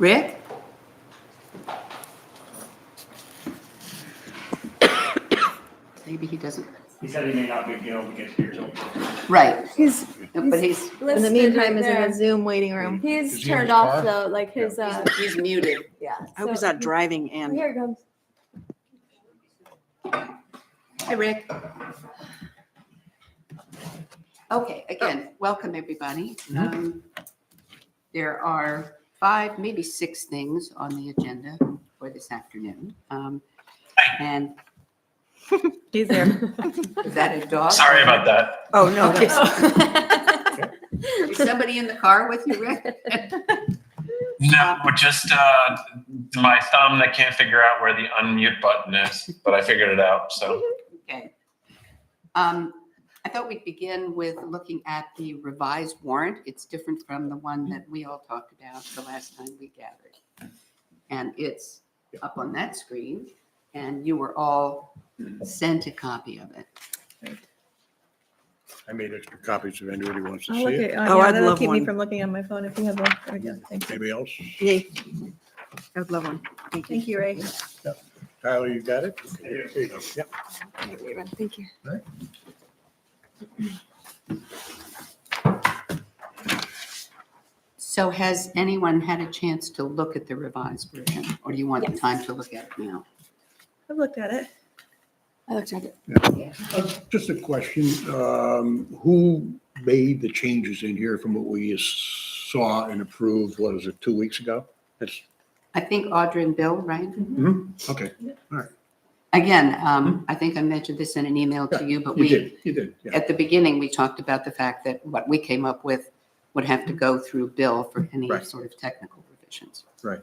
Rick? Maybe he doesn't. He said he may not be able to get here till. Right, but he's, In the meantime, is in a Zoom waiting room. He's Is he in turned his off car? though, like his, he's muted. yeah. I hope he's not driving and. Here it comes. Hi, Rick. Okay, again, welcome everybody. There are 5, maybe 6 things on the agenda for this afternoon. And He's there. is that a dog? Sorry about that. Oh, no. Is somebody in the car with you, Rick? No, just my thumb that can't figure out where the unmute button is, but I figured it out. So Okay. I thought we'd begin with looking at the revised warrant. It's different from the one that we all talked about the last time we gathered. And it's up on that screen, and you were all sent a copy of it. I made extra copies if anybody wants to I'll see look it. at, Oh, yeah, I'd that'll love keep me one. from looking on my phone if you have one. There we go. Thank you. Anybody else? Yay. I would love one. Thank you. Thank you, Ray. Tyler, you got it? Here you go. Yep. Thank you. So has anyone had a chance to look at the revised version, or do you want the time to look at it now? I've looked at it. I looked at it. Just a question. Who made the changes in here from what we saw and approved, what was it, 2 weeks ago? That's, I think Audra and Bill, right? okay. Again, I think I mentioned this in an email to you, but You did, yeah. at the beginning, we talked about the fact that what we came up with would have to go through Bill for any Right. sort of technical revisions. Right.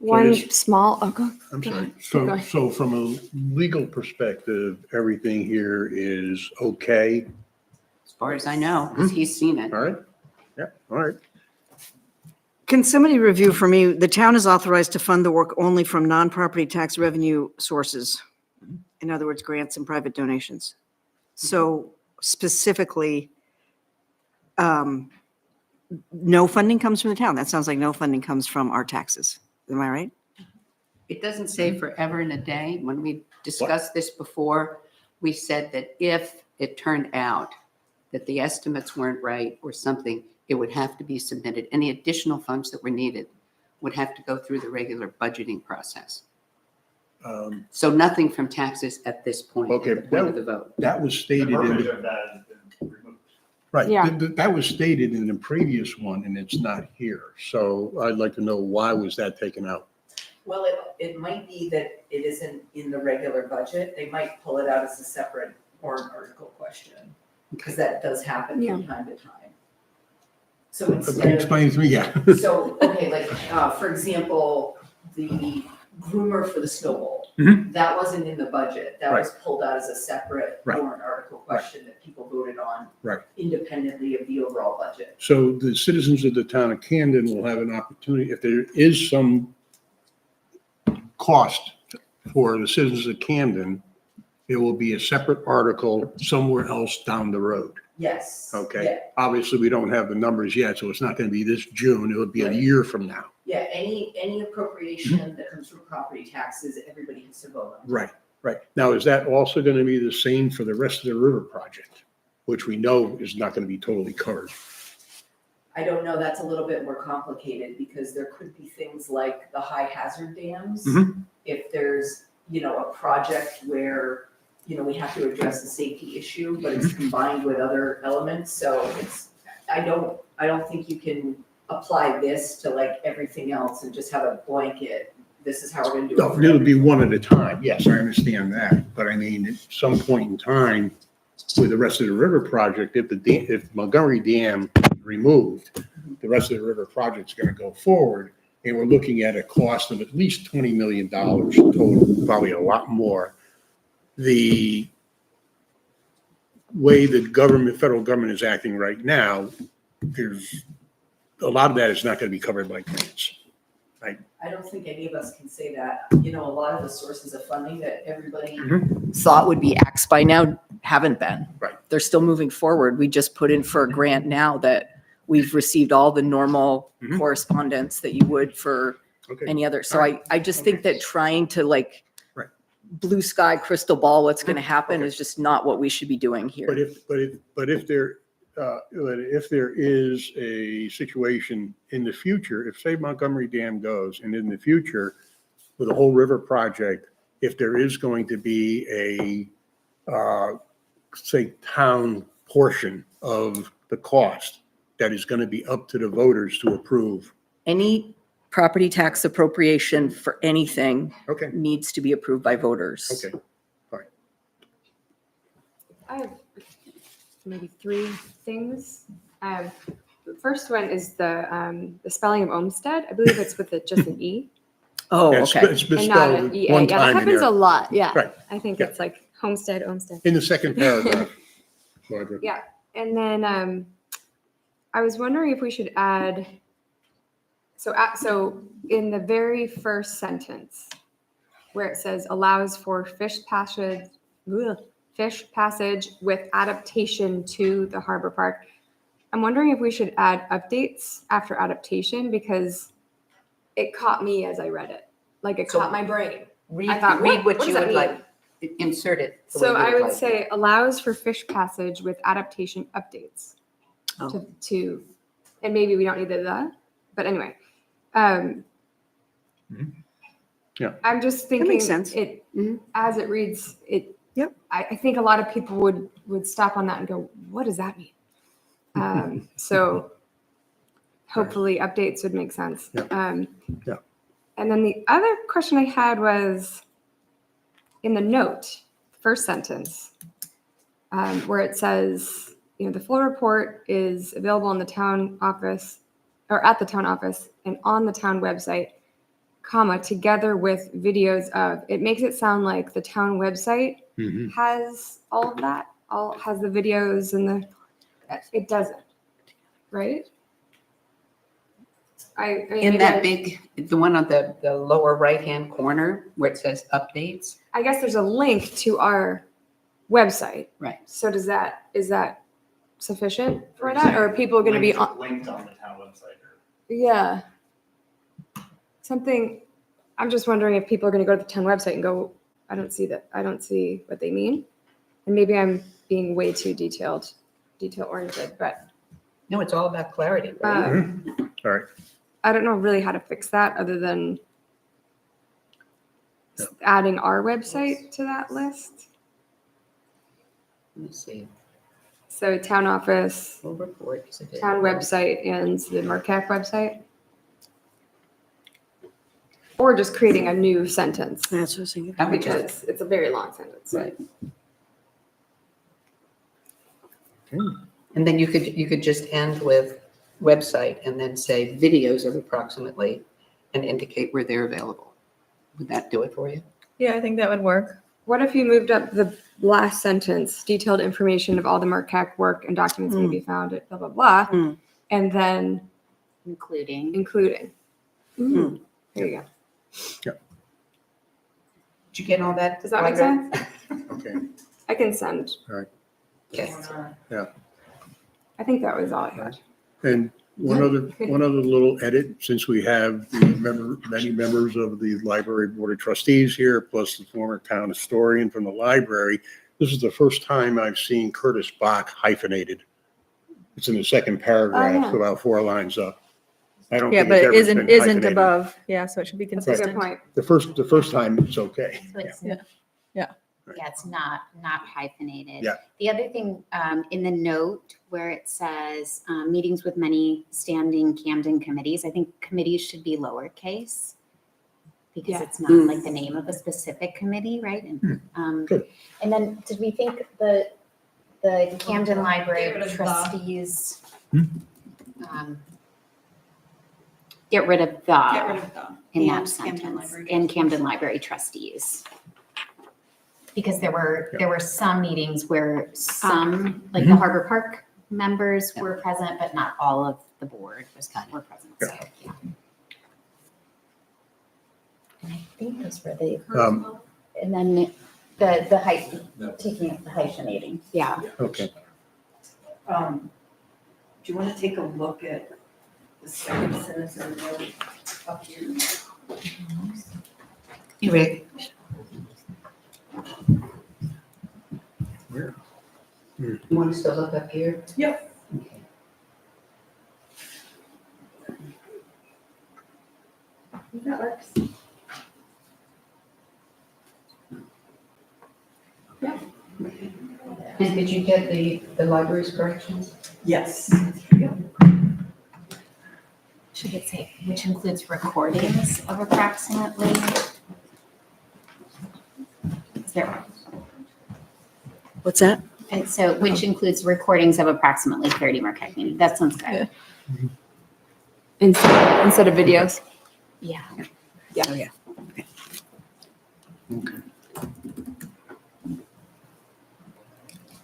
One this- small, oh, go. I'm Go sorry. ahead. Go ahead. So from a legal perspective, everything here is okay? As far as I know, 'cause he's seen it. All right? Yeah, all right. Can somebody review for me, the town is authorized to fund the work only from non-property tax revenue sources. In other words, grants and private donations. So specifically, no funding comes from the town. That sounds like no funding comes from our taxes. Am I right? It doesn't say forever and a day. When we discussed this before, we said that if it turned out that the estimates weren't right or something, it would have to be submitted. Any additional funds that were needed would have to go through the regular budgeting process. So nothing from taxes at this point, Okay, at the point of the vote. That was The stated in verbiage the, of that has been removed. right, Yeah. that was stated in the previous one and it's not here. So I'd like to know why was that taken out? Well, it might be that it isn't in the regular budget. They might pull it out as a separate warrant article question, because that does happen from time to time. So instead of, Explain to me, yeah. so, okay, like, for example, the groomer for the snow bowl, Mhm. that wasn't in the budget. That was pulled out as a separate Right. warrant article question that people voted on Right. independently of the overall budget. So the citizens of the town of Camden will have an opportunity, if there is some cost for the citizens of Camden, it will be a separate article somewhere else down the road. Yes. Okay. Yeah. Obviously, we don't have the numbers yet, so it's not going to be this June. It would be a year from now. Yeah, any appropriation that comes from property taxes, everybody has to vote on. Right, right. Now, is that also going to be the same for the rest of the river project, which we know is not going to be totally covered? I don't know, that's a little bit more complicated because there could be things like the high hazard dams. Mhm. If there's, a project where, we have to address the safety issue, but it's combined with other elements, so I don't think you can apply this to like everything else and just have a blanket, this is how we're gonna do it. No, for it'll be everything. one at a time. Yes, I understand that. But I mean, at some point in time, with the rest of the river project, if Montgomery Dam is removed, the rest of the river project's going to go forward. And we're looking at a cost of at least $20 million total, probably a lot more. The way the federal government is acting right now, there's a lot of that is not going to be covered by grants. I don't think any of us can say that. A lot of the sources of funding that everybody thought would be axed by now haven't been. Right. They're still moving forward. We just put in for a grant now that we've received all the normal Mhm. correspondence that you would for Okay. any other. So All right. I just think that trying to like Right. blue sky crystal ball what's going to happen Okay. is just not what we should be doing here. But if there is a situation in the future, if say Montgomery Dam goes, and in the future, with the whole river project, if there is going to be say, town portion of the cost that is going to be up to the voters to approve. Any property tax appropriation for anything Okay, needs to be approved by voters. okay. I have maybe three things. The first one is the spelling of Olmsted. I believe it's with just an E Oh, Yeah, it's- okay. It's and not misspelled an EA. one Yeah, that time in happens a there, lot. Yeah. Right. I think Yeah. it's like Homestead. in the second paragraph. Margaret. Yeah. And then I was wondering if we should add, so in the very first sentence where it says allows for fish passage with adaptation to the harbor park, I'm wondering if we should add updates after adaptation because it caught me as I read it. Like it So caught my brain. Read, I thought, read what does you that would mean? like, insert it. the way So you I would like. say allows for fish passage with adaptation updates Oh. to, and maybe we don't need the, but anyway. Mhm. Yeah. I'm just That thinking makes sense. it, Mhm. as it reads, it. Yep. I think a lot of people would stop on that and go, what does that mean? So hopefully updates would make sense. Yeah. Yeah. And then the other question I had was in the note, first sentence, where it says, the full report is available in the town office or at the town office and on the town website, comma, together with videos of, it makes it sound like the town website Mhm. has all of that, has the videos and it doesn't, right? I mean, In maybe that the one on the lower right-hand corner where it says updates. I guess there's a link to our website. Right. So is that sufficient for that? Or are people going to be on? Linked on the town website. Yeah. Something, I'm just wondering if people are going to go to the town website and go, I don't see what they mean. And maybe I'm being way too detail oriented, but No, it's all about clarity, right? All right. I don't know really how to fix that other than Yeah. adding our website to that list. Let me see. So town office, Full report is available. town website, and the Marquette website. Or just creating a new sentence That's what I was thinking. That would just- because it's a very long sentence. Right. And then you could just end with website and then say videos of approximately and indicate where they're available. Would that do it for you? Yeah, I think that would work. What if you moved up the last sentence, detailed information of all the Marquette work and documents may be found at blah, blah, blah, Mm. and then Including. including. Mm. There you go. Did you get all that? Does that make Margaret? sense? Okay. I can send. Yes. I think that was all I had. And one other little edit, since we have many members of the library board of trustees here, plus the former town historian from the library, this is the first time I've seen Curtis Bach hyphenated. It's in the second paragraph, yeah. about 4 lines up. I don't Yeah, think but it's it ever isn't been hyphenated. above. Yeah, so it should be That's a good consistent. point. The first time, it's okay. So it's, Yeah. Yeah. yeah, it's not hyphenated. Yeah. The other thing, in the note where it says, meetings with many standing Camden committees, I think committees should be lowercase because Yeah. it's not like the name of a specific committee, right? And, Good. and then did we think the Camden Library trustees, get rid of the in that sentence, in Camden Library trustees. Because there were some meetings where some, like the Harbor Park members were present, but not all of the board were present, so, yeah. And I think those were and then the height, taking up the hyphenating, yeah. Okay. Do you want to take a look at the second sentence of the note up here? Hey, Rick, Where? you want us to look up here? Yep. Okay. That works. And did you get the library's corrections? Yes. Should it say, which includes recordings of approximately? Is there, What's that? and so, which includes recordings of approximately 30 Marquette community. That sounds good. Instead of videos. Yeah. Oh, yeah. Okay.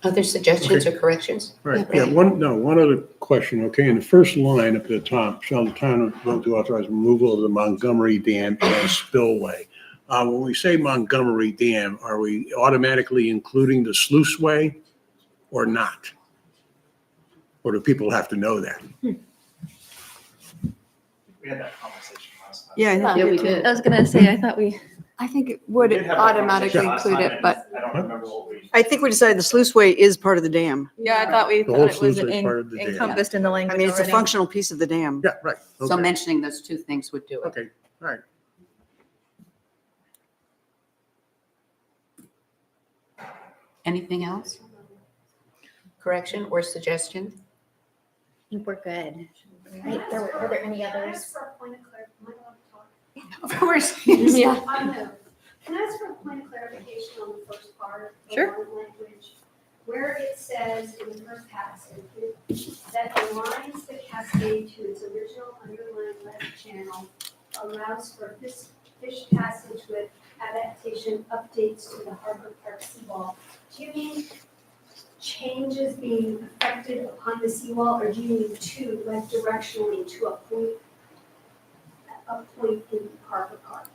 Other suggestions or corrections? Right, Yeah, yeah, one other question, okay, in the first line up at the top, shall the town vote to authorize removal of the Montgomery Dam as spillway? When we say Montgomery Dam, are we automatically including the sluiceway or not? Or do people have to know that? We had that conversation last time. Yeah, I think Yeah, we did. I was gonna say, I thought we. I think it We would did have that automatically conversation last include time, it, and but I don't remember what we. I think we decided the sluiceway is part of the dam. Yeah, I thought we The whole thought it was sluice is part of the dam. encompassed in the I language mean, it's a already. functional piece of the dam. Yeah, right, So okay, mentioning those two things would do it. okay, all right. Anything else? Correction or suggestion? I think we're good. Right, were there any Can I others? ask for a point of clarification? Am I allowed to talk? Of course. Yeah. I know. Can I ask for a point of clarification on the first part? the Sure. one language, where it says in the first passage that aligns the cascade to its original underlying left channel, allows for fish passage with adaptation updates to the Harbor Park seawall. Do you mean changes being affected upon the seawall, or do you mean to, like directionally to a point in Harbor Park?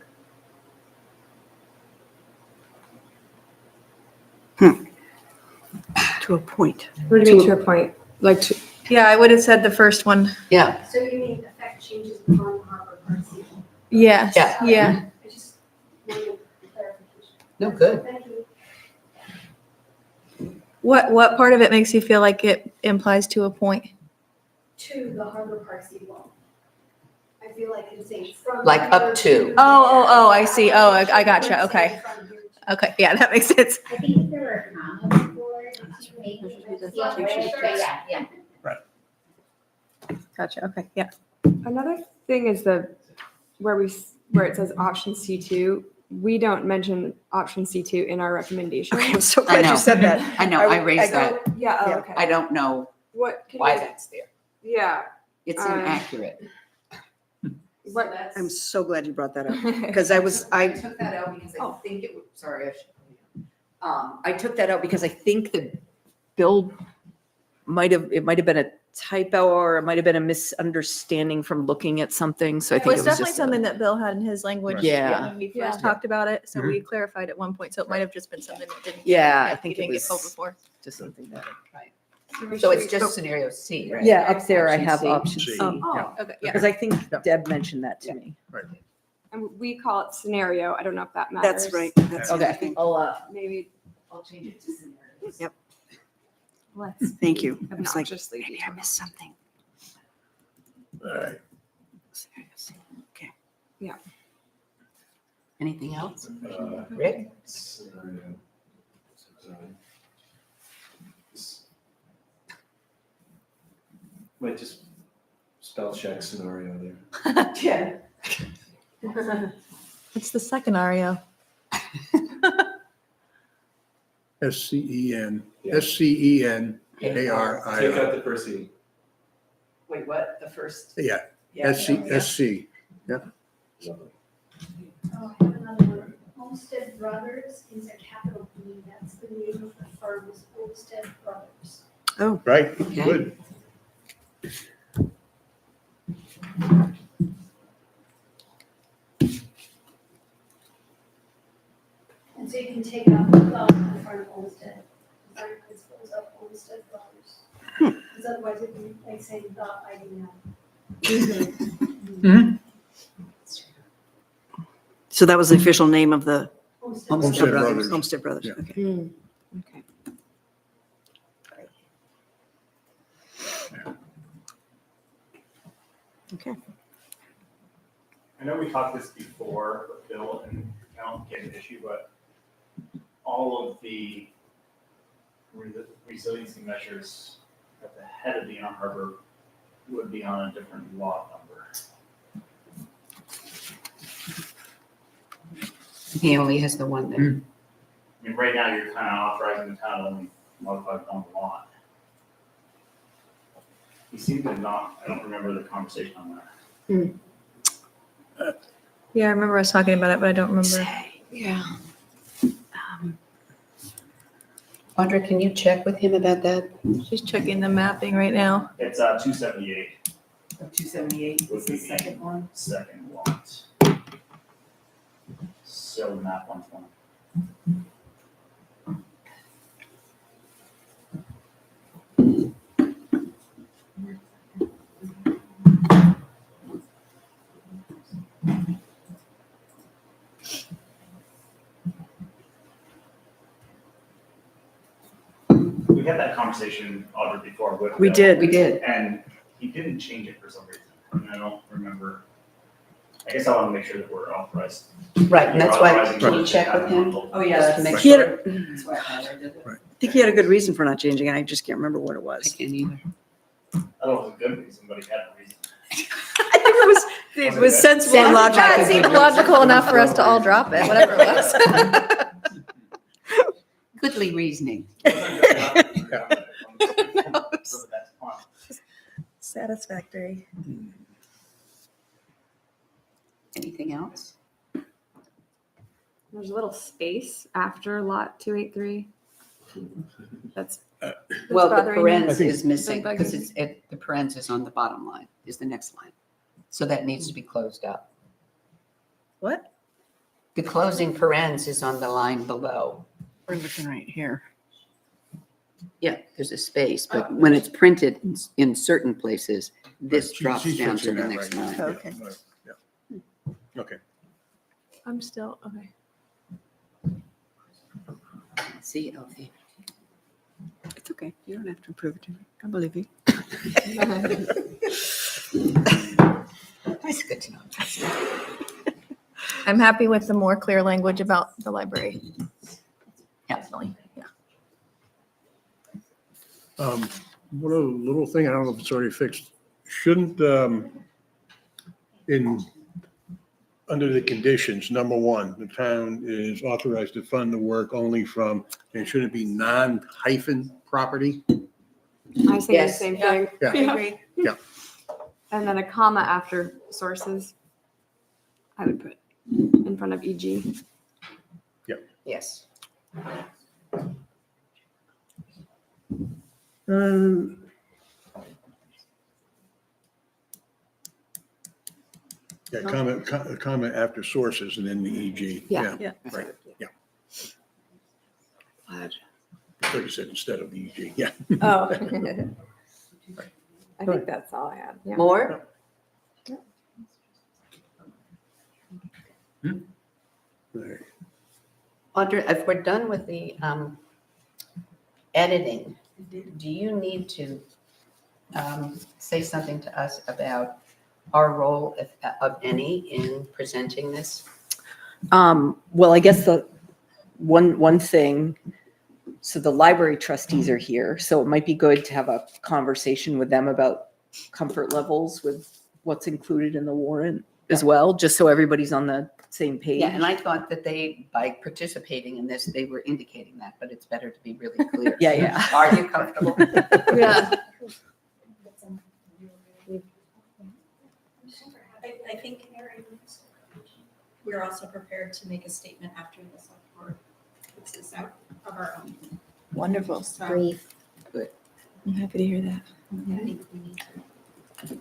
To a point. what do you mean to a point? Like, to, Yeah, I would have said the first one. Yeah, So you mean affect changes upon the Harbor Park seawall? Yes. Yeah. Yeah. I just wanted clarification. no, good. Thank you. What part of it makes you feel like it implies to a point? To the Harbor Park seawall. I feel like it's saying from. Like up here to. Oh, I see. Oh, I gotcha. It's saying Okay. from here to. Okay, yeah, that makes sense. I think if there were a comma before, maybe. Yeah. Gotcha. Okay, yeah. another thing is where it says option C2, we don't mention option C2 in our recommendation. Okay, I'm so I glad know. you said that. I know, I raised go- that. Yeah, oh, Yeah. okay. I don't know What can why you, that's there. yeah, It's Uh, inaccurate. what, I'm so glad you brought that up, because because I took that out because I think it, sorry, I should. I took that out because I think the bill might have been a typo, or it might have been a misunderstanding from looking at something, so I It think was it was definitely just. something that Bill had in his language. Right. Yeah. When we Yeah. first talked about it, so we clarified at one point, so it might have just been something that didn't. Yeah, I you think it didn't get told was before. just something that. So it's just scenario C, right? Yeah, up there I Option have C. option C. C. oh, Okay, yeah. Because I think Deb mentioned that to me. and we call it scenario. I don't know if that matters. That's right. That's the other Okay, thing. Maybe I'll change it to scenarios. Yep. let's Thank you. I was like, obnoxiously maybe I missed something. All right. Okay. Anything else? Rick? Might just spell check scenario there. Yeah. It's the second Ario. SCEN, Yeah. SCENARIO. Take out the first E. Wait, what? The first? Yeah, Yeah. SC. Oh, I have another one. Homestead Brothers is a capital B. That's the name of the firm, is Homestead Brothers. Right, Okay. good. And so you can take out the in front of Homestead. Design principles of Homestead Brothers. Because otherwise it'd be like saying the IDM. So that was the official name of the Homestead Brothers. Homestead Brothers, Yeah. okay. Okay. Okay. I know we talked this before, but Bill, and I don't get an issue, but all of the resiliency measures at the head of the Inner Harbor would be on a different lot number. He only has the one that, I mean, right now, you're kind of authorizing the town to only modify one lot. You seem to not, I don't remember the conversation on that. Yeah, I remember us talking about it, but I don't remember. yeah. Audra, can you check with him about that? She's checking the mapping right now. It's 278, 278 was the second one. second lot. So map 120. We had that conversation, Audra, before with We Bill, did. We did. and he didn't change it for some reason. And I don't remember. I guess I want to make sure that we're authorized. Right, and that's why, Authorizing can you boards check to with have him? one. Oh, yeah, Just to make that's, He had sure. that's why I highlighted it. I think he had a good reason for not changing it. I just can't remember what it I was. can't either. I don't know if it was a good reason, but he had a reason. I think it was sensible and That logical. seemed logical enough for us to all drop it, whatever it was. Goodly reasoning. Satisfactory. Anything else? There's a little space after lot 283. That's Well, the bothering you? parens I think- is missing Bugging because you? the parens is on the bottom line, is the next line. So that needs to be closed up. What? The closing parens is on the line below. We're looking right here. Yeah, there's a space, but when it's printed in certain places, this drops She's down to fixing the that next right now. line. Yeah, Okay. right, yeah. Okay. I'm still, okay. See, Elfie? It's okay. You don't have to prove it to me. I believe you. That's good to know. I'm happy with the more clear language about the library. Yeah. Definitely, yeah. One other little thing, I don't know if it's already fixed. Shouldn't, under the conditions, number one, the town is authorized to fund the work only from, and should it be non-hyphen property? I say the Yes. same thing. Yeah. I agree. And then a comma after sources. I would put in front of EG. Yes. Yeah, comment after sources and then the EG. Yeah. Yeah. Right, yeah. I thought you said instead of the EG, yeah. Oh. I think that's all I had. Yeah. More? All right. Audra, if we're done with the editing, do you need to say something to us about our role, if of any, in presenting this? Well, I guess the one thing, so the library trustees are here, so it might be good to have a conversation with them about comfort levels with what's included in the warrant as well, just so everybody's on the same page. Yeah, and I thought that they, by participating in this, they were indicating that, but it's better to be really clear. Yeah, yeah. Are you comfortable? Yeah. I think we're also prepared to make a statement after the select board puts this out of our own. Wonderful. So Brief. I'm happy to hear that. I think we need to.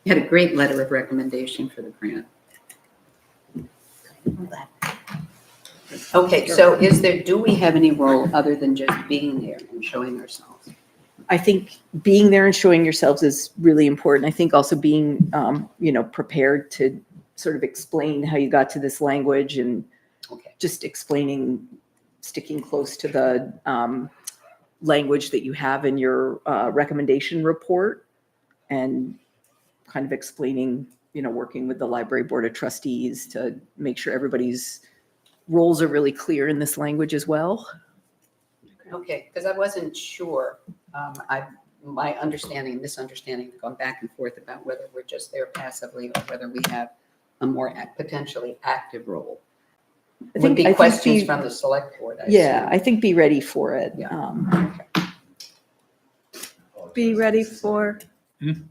You had a great letter of recommendation for the grant. Okay, so do we have any role other than just being there and showing ourselves? I think being there and showing yourselves is really important. I think also being, prepared to sort of explain how you got to this language and Okay. just explaining, sticking close to the language that you have in your recommendation report and kind of explaining, working with the library board of trustees to make sure everybody's roles are really clear in this language as well. Okay, because I wasn't sure. My understanding, misunderstanding, gone back and forth about whether we're just there passively or whether we have a more potentially active role. Would be questions from the select board, I Yeah, assume. I think be ready for it. Yeah. Be ready for.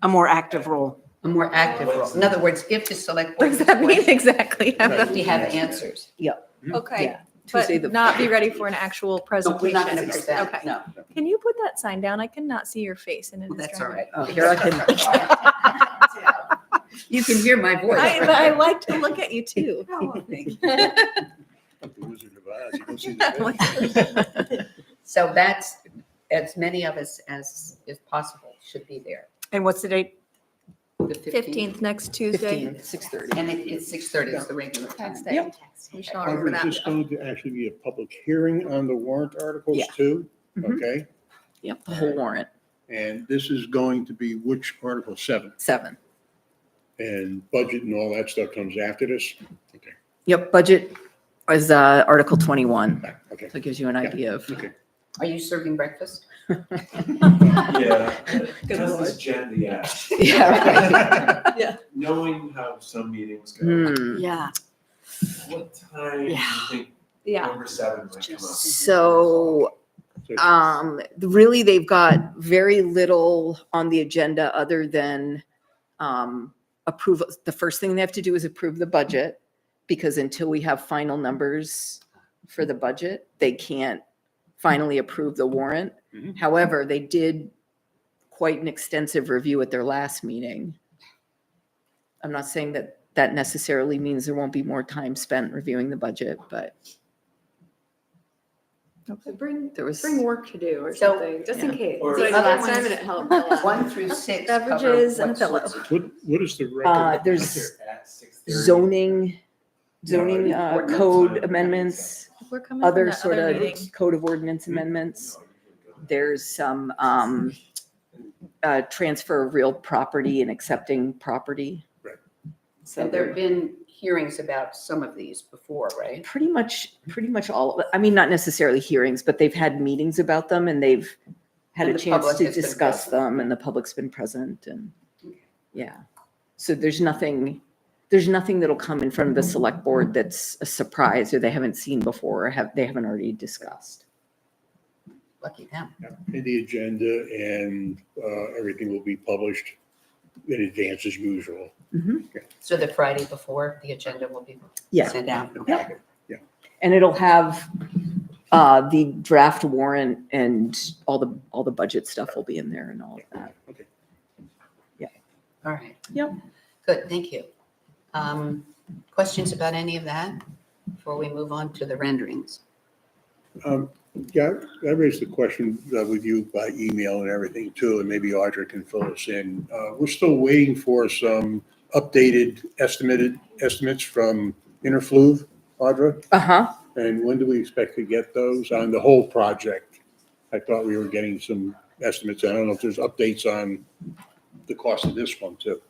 A more active role. A more active role. In other words, if the select What board does has that mean questions, exactly? we have answers. Okay, Yeah. Tuesday but not be ready for an actual No, presentation. we're not going to do that, Okay. no. Can you put that sign down? I cannot see your face and it Well, is that's all driving right. me Here I can. You can hear my voice. I like to look at you too. Oh, thank you. Like the Wizard of Oz, you don't see the vision. So that's, as many of us as is possible should be there. And what's the date? The 15th, next Tuesday. 6:30. And it's 6:30 is the regular time. Tax day. We should all remember Audra, is this that. going to actually be a public hearing on the warrant articles Yeah. too? Mhm. Okay, Yep, the whole warrant, and this is going to be which article, 7? 7. And budget and all that stuff comes after this? Okay, Yep, budget is Article 21. okay, So it gives you an idea of. okay. Are you serving breakfast? Yeah, Good that's lord. this agenda, yeah. Yeah, right. Yeah. Knowing how some meetings go, Hmm. Yeah. what time do you Yeah. think Yeah. number 7 might come up? So really, they've got very little on the agenda other than approve. The first thing they have to do is approve the budget, because until we have final numbers for the budget, they can't finally approve the warrant. Mhm. However, they did quite an extensive review at their last meeting. I'm not saying that that necessarily means there won't be more time spent reviewing the budget, but So bring there was. work to do or So- something, just in case. Or- So I did The other last time and ones- it helped. a lot. 1 through 6 cover Beverages and a what pillow. sorts of- What is the record? There's At 6:30. zoning No, ordinance. code amendments, We're coming from other that sort other of meeting. code of ordinance amendments. There's some transfer of real property and accepting property. Right. So And there they're have been hearings about some of these before, right? pretty much all of it. I mean, not necessarily hearings, but they've had meetings about them and they've had And a the chance public to has been discuss present. them and the public's been present and, Okay. yeah. So there's nothing that'll come in front of the select board that's a surprise or they haven't seen before or they haven't already discussed. Lucky them. In the agenda and everything will be published in advance as usual. So the Friday before, the agenda will be Yeah. sent out. Yeah. And it'll have the draft warrant and all the budget stuff will be in there and all of that. Okay. All right. Yep. Good, thank you. Questions about any of that before we move on to the renderings? Yeah, I raised the question with you by email and everything too, and maybe Audra can fill us in. We're still waiting for some updated estimates from Interfluve, Audra. Uh-huh. And when do we expect to get those on the whole project? I thought we were getting some estimates. I don't know if there's updates on the cost of this one too.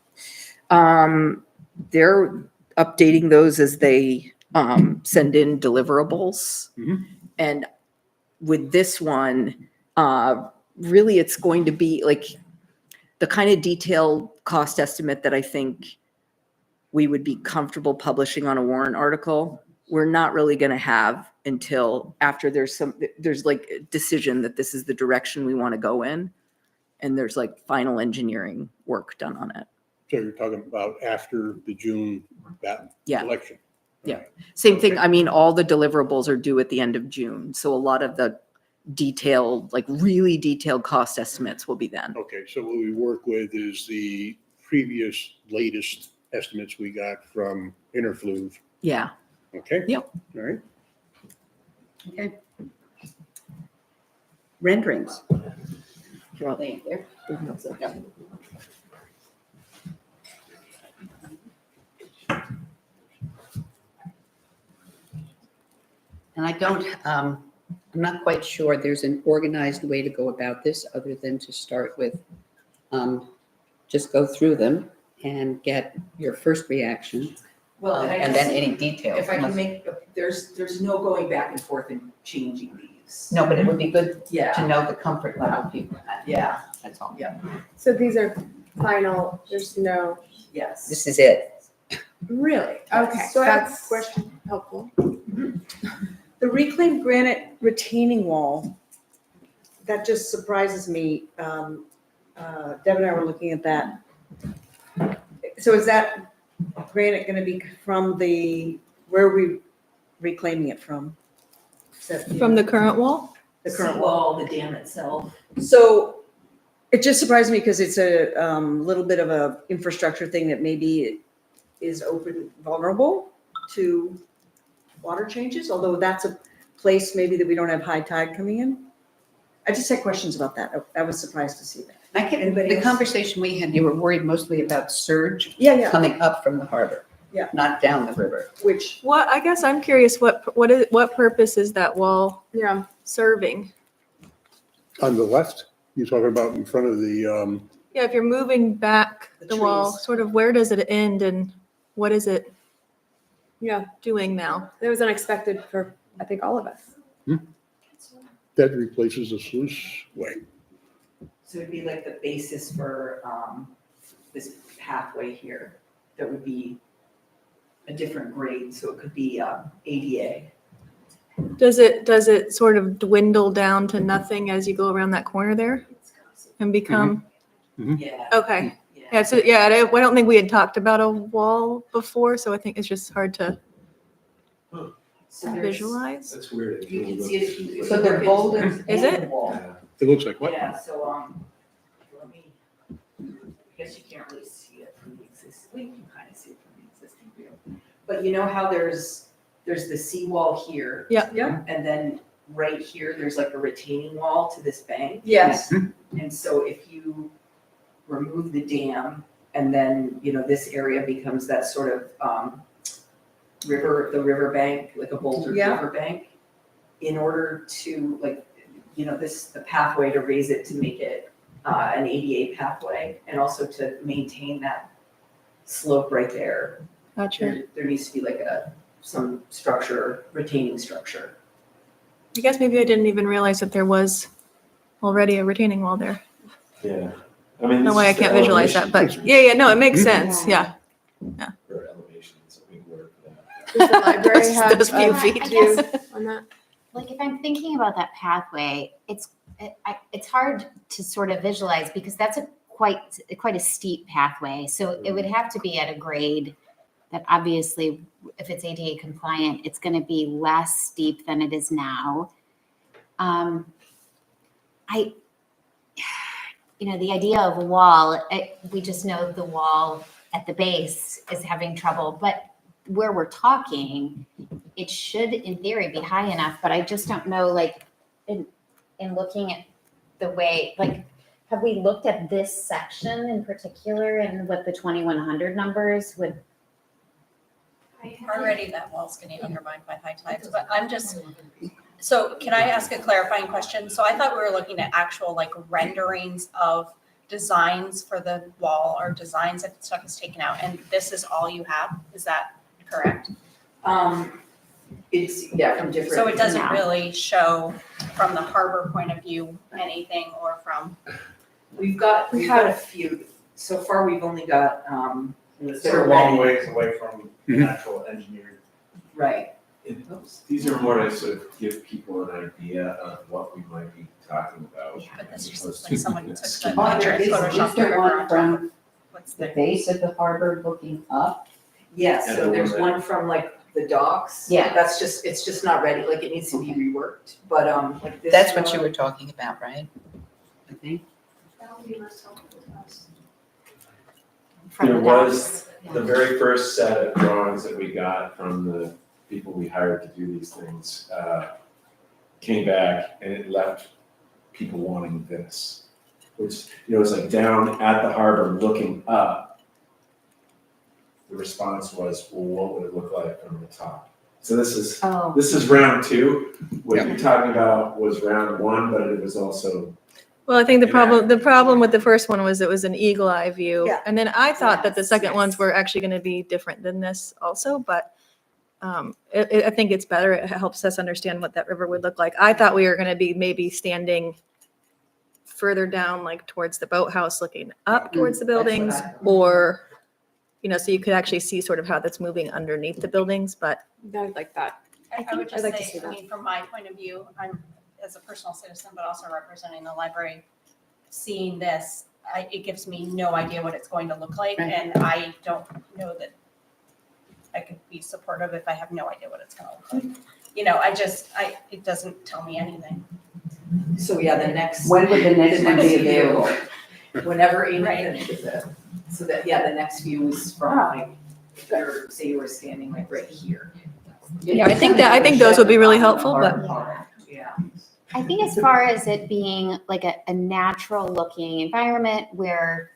They're updating those as they send in deliverables. Mhm. And with this one, really it's going to be like the kind of detailed cost estimate that I think we would be comfortable publishing on a warrant article. We're not really going to have until after there's like a decision that this is the direction we want to go in. And there's like final engineering work done on it. So you're talking about after the June Yeah. election? Yeah. Same thing. I mean, all the deliverables are due at the end of June. So a lot of the detailed, like really detailed cost estimates will be then. Okay, so what we work with is the previous latest estimates we got from Interfluve. Yeah. Okay? Yep. All right. Okay. Renderings. Laying there. And I don't, I'm not quite sure there's an organized way to go about this other than to start with, just go through them and get your first reaction, Well, and I and then guess any details. if I can make, there's no going back and forth and changing these. No, but it would be good Yeah, to know the comfort level people have. yeah, That's all. So these are final, there's no, yes. This is it. really? Okay, So I have a that's question. helpful. The reclaimed granite retaining wall, that just surprises me. Deb and I were looking at that. So is that granite gonna be from where are we reclaiming it from? Is that From the current wall? The current wall? Seawall, the dam itself. So it just surprised me because it's a little bit of a infrastructure thing that maybe is open, vulnerable to water changes, although that's a place maybe that we don't have high tide coming in. I just had questions about that. I was surprised to see that. Anybody The else? conversation we had, you were worried mostly about surge Yeah, coming up from the harbor. Yeah. Not down the river. which, What, I guess I'm curious, what purpose is that wall serving? On the left, you're talking about in front of the, Yeah, if you're moving back The the wall, trees. sort of where does it end and what is it doing now? It was unexpected for, I think, all of us. that replaces the sluice way. So it'd be like the basis for, this pathway here, that would be a different grade, so it could be, ADA. Does it sort of dwindle down to nothing as you go around that corner there and become, Yeah. okay. Yeah, so, yeah, I don't think we had talked about a wall before, so I think it's just hard to So there's- visualize. That's weird. You can see it if you. So they're bolded. Is it? Yeah. It looks like what? Yeah, so, let me, I guess you can't really see it from the existing, well, you can kind of see it from the existing view. But you know how there's the seawall here? Yeah. Yeah. And then right here, there's like a retaining wall to this bank. yes, And so if you remove the dam and then, this area becomes that sort of, the riverbank, like a boulder Yeah. riverbank, in order to the pathway to raise it to make it an ADA pathway and also to maintain that slope right there. Gotcha. There needs to be like some structure, retaining structure. I guess maybe I didn't even realize that there was already a retaining wall there. Yeah. I mean. No it's way I just the can't visualize that, elevation. but yeah, no, it makes sense, yeah. Or elevation, it's a big word for that. Does the library have Those few a feet. view on that? Like if I'm thinking about that pathway, it's hard to sort of visualize because that's quite a steep pathway. So it would have to be at a grade that obviously, if it's ADA compliant, it's going to be less steep than it is now. The idea of a wall, we just know the wall at the base is having trouble, but where we're talking, it should in theory be high enough, but I just don't know, like in looking at the way, like, have we looked at this section in particular and what the 2100 numbers would? Already that wall's getting undermined by high tides, but so can I ask a clarifying question? So I thought we were looking at actual like renderings of designs for the wall or designs if stuff is taken out, and this is all you have? Is that correct? It's, from different. So it doesn't really show from the harbor point of view anything or from, We've got a few. So far, we've only got, It's a long ways away from the actual engineered. right. These are more to sort of give people an idea of what we might be talking about. but this just looks like someone took the Oh, picture and is photoshopped there the river one on top. from What's the the, base of the harbor looking up? Yes, Yeah, so the there's one one from like the docks. Yeah. It's just not ready, like it needs to be reworked, but like this. That's what you one- were talking about, right? I think. That would be less helpful to us. from There the was docks? the very first set of drawings that we got from the people we hired to do these things, came back and it left people wanting this. which, is like down at the harbor looking up. The response was, well, what would it look like from the top? So this is round two. What you're talking about was round one, but it was also. Well, I think the problem with the first one was it was an eagle eye view. Yeah. And then I thought that the Yes, second yes. ones were actually going to be different than this also, but I think it's better. It helps us understand what that river would look like. I thought we were going to be maybe standing further down, like towards the boathouse, looking up towards the That's what buildings, I thought. or, so you could actually see sort of how that's moving underneath the buildings, but I would like that. I would just I'd like to say, see I that. mean, from my point of view, I'm, as a personal citizen, but also representing the library, seeing this, it gives me no idea what it's going to look like, Right. and I don't know that I could be supportive if I have no idea what it's gonna look like. It doesn't tell me anything. So yeah, the next. When would the next one be view, available? Whenever Amy Right. finishes it. So that, the next view is from like, say you were standing like right here. Yeah, I think those would be really helpful, but- Yeah. I think as far as it being like a natural looking environment where,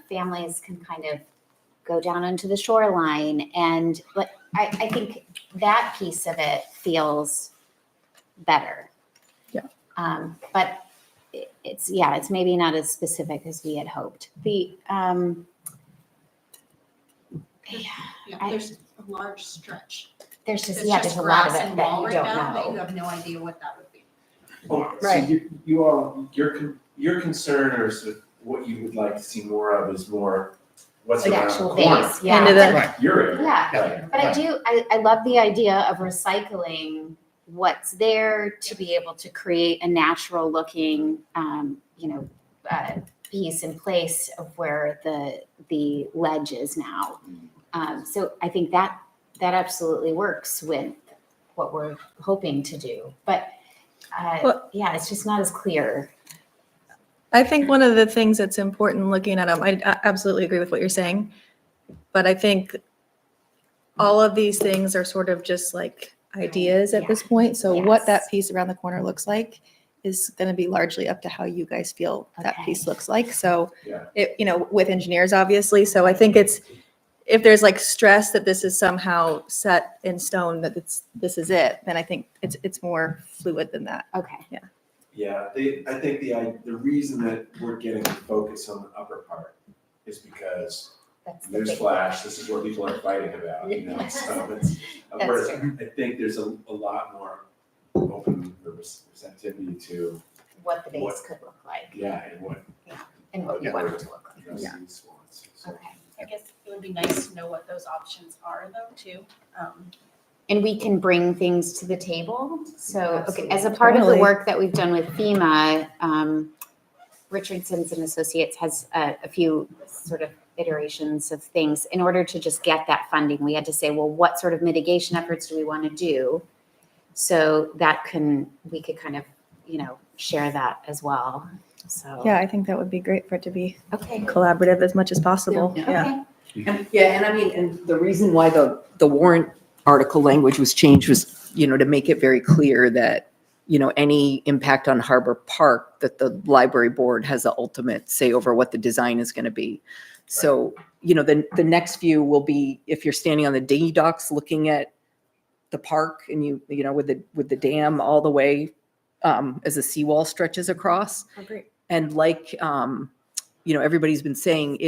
families can kind of go down onto the shoreline, and like, I think that piece of it feels better. Yeah. But it's maybe not as specific as we had hoped. There's a large stretch. There's There's there's a lot of it that you don't know. have no idea what that would be. Oh, Right. So you all, your concern or sort of what you would like to see more of is more what's The around actual the corner. base, yeah. Into the- Right. You're in. Yeah, Right. but I love the idea of recycling what's there to be able to create a natural looking, piece in place of where the ledge is now. So I think that absolutely works with what we're hoping to do. But Well- it's just not as clear. I think one of the things that's important looking at them, I absolutely agree with what you're saying, but I think all of these things are sort of just like ideas at this point. So what that Yes. piece around the corner looks like is going to be largely up to how you guys feel that Okay. piece looks like. So, Yeah. with engineers, obviously. So I think if there's like stress that this is somehow set in stone, that this is it, then I think it's more fluid than that. Okay. Yeah, I think the reason that we're getting to focus on the upper part is because That's the big newsflash, this is what people are fighting about, so it's, whereas I think there's a lot more open receptivity to, what the base What- could look like and what and what you Yeah. want it to look like. trustees want. So- Okay. I guess it would be nice to know what those options are though, too. And we can bring things to the table. So, okay, as a Absolutely. part of the Totally. work that we've done with FEMA, Richardson's and Associates has a few sort of iterations of things. In order to just get that funding, we had to say, well, what sort of mitigation efforts do we want to do? So we could kind of, share that as well. So. Yeah, I think that would be great for it to be Okay. collaborative as much as possible. Okay. And the reason why the warrant article language was changed was, to make it very clear that, any impact on Harbor Park, that the library board has the ultimate say over what the design is going to be. So, the next view will be if you're standing on the dinghy docks looking at the park and with the dam all the way as the seawall stretches across. Oh, great. And like, everybody's been saying,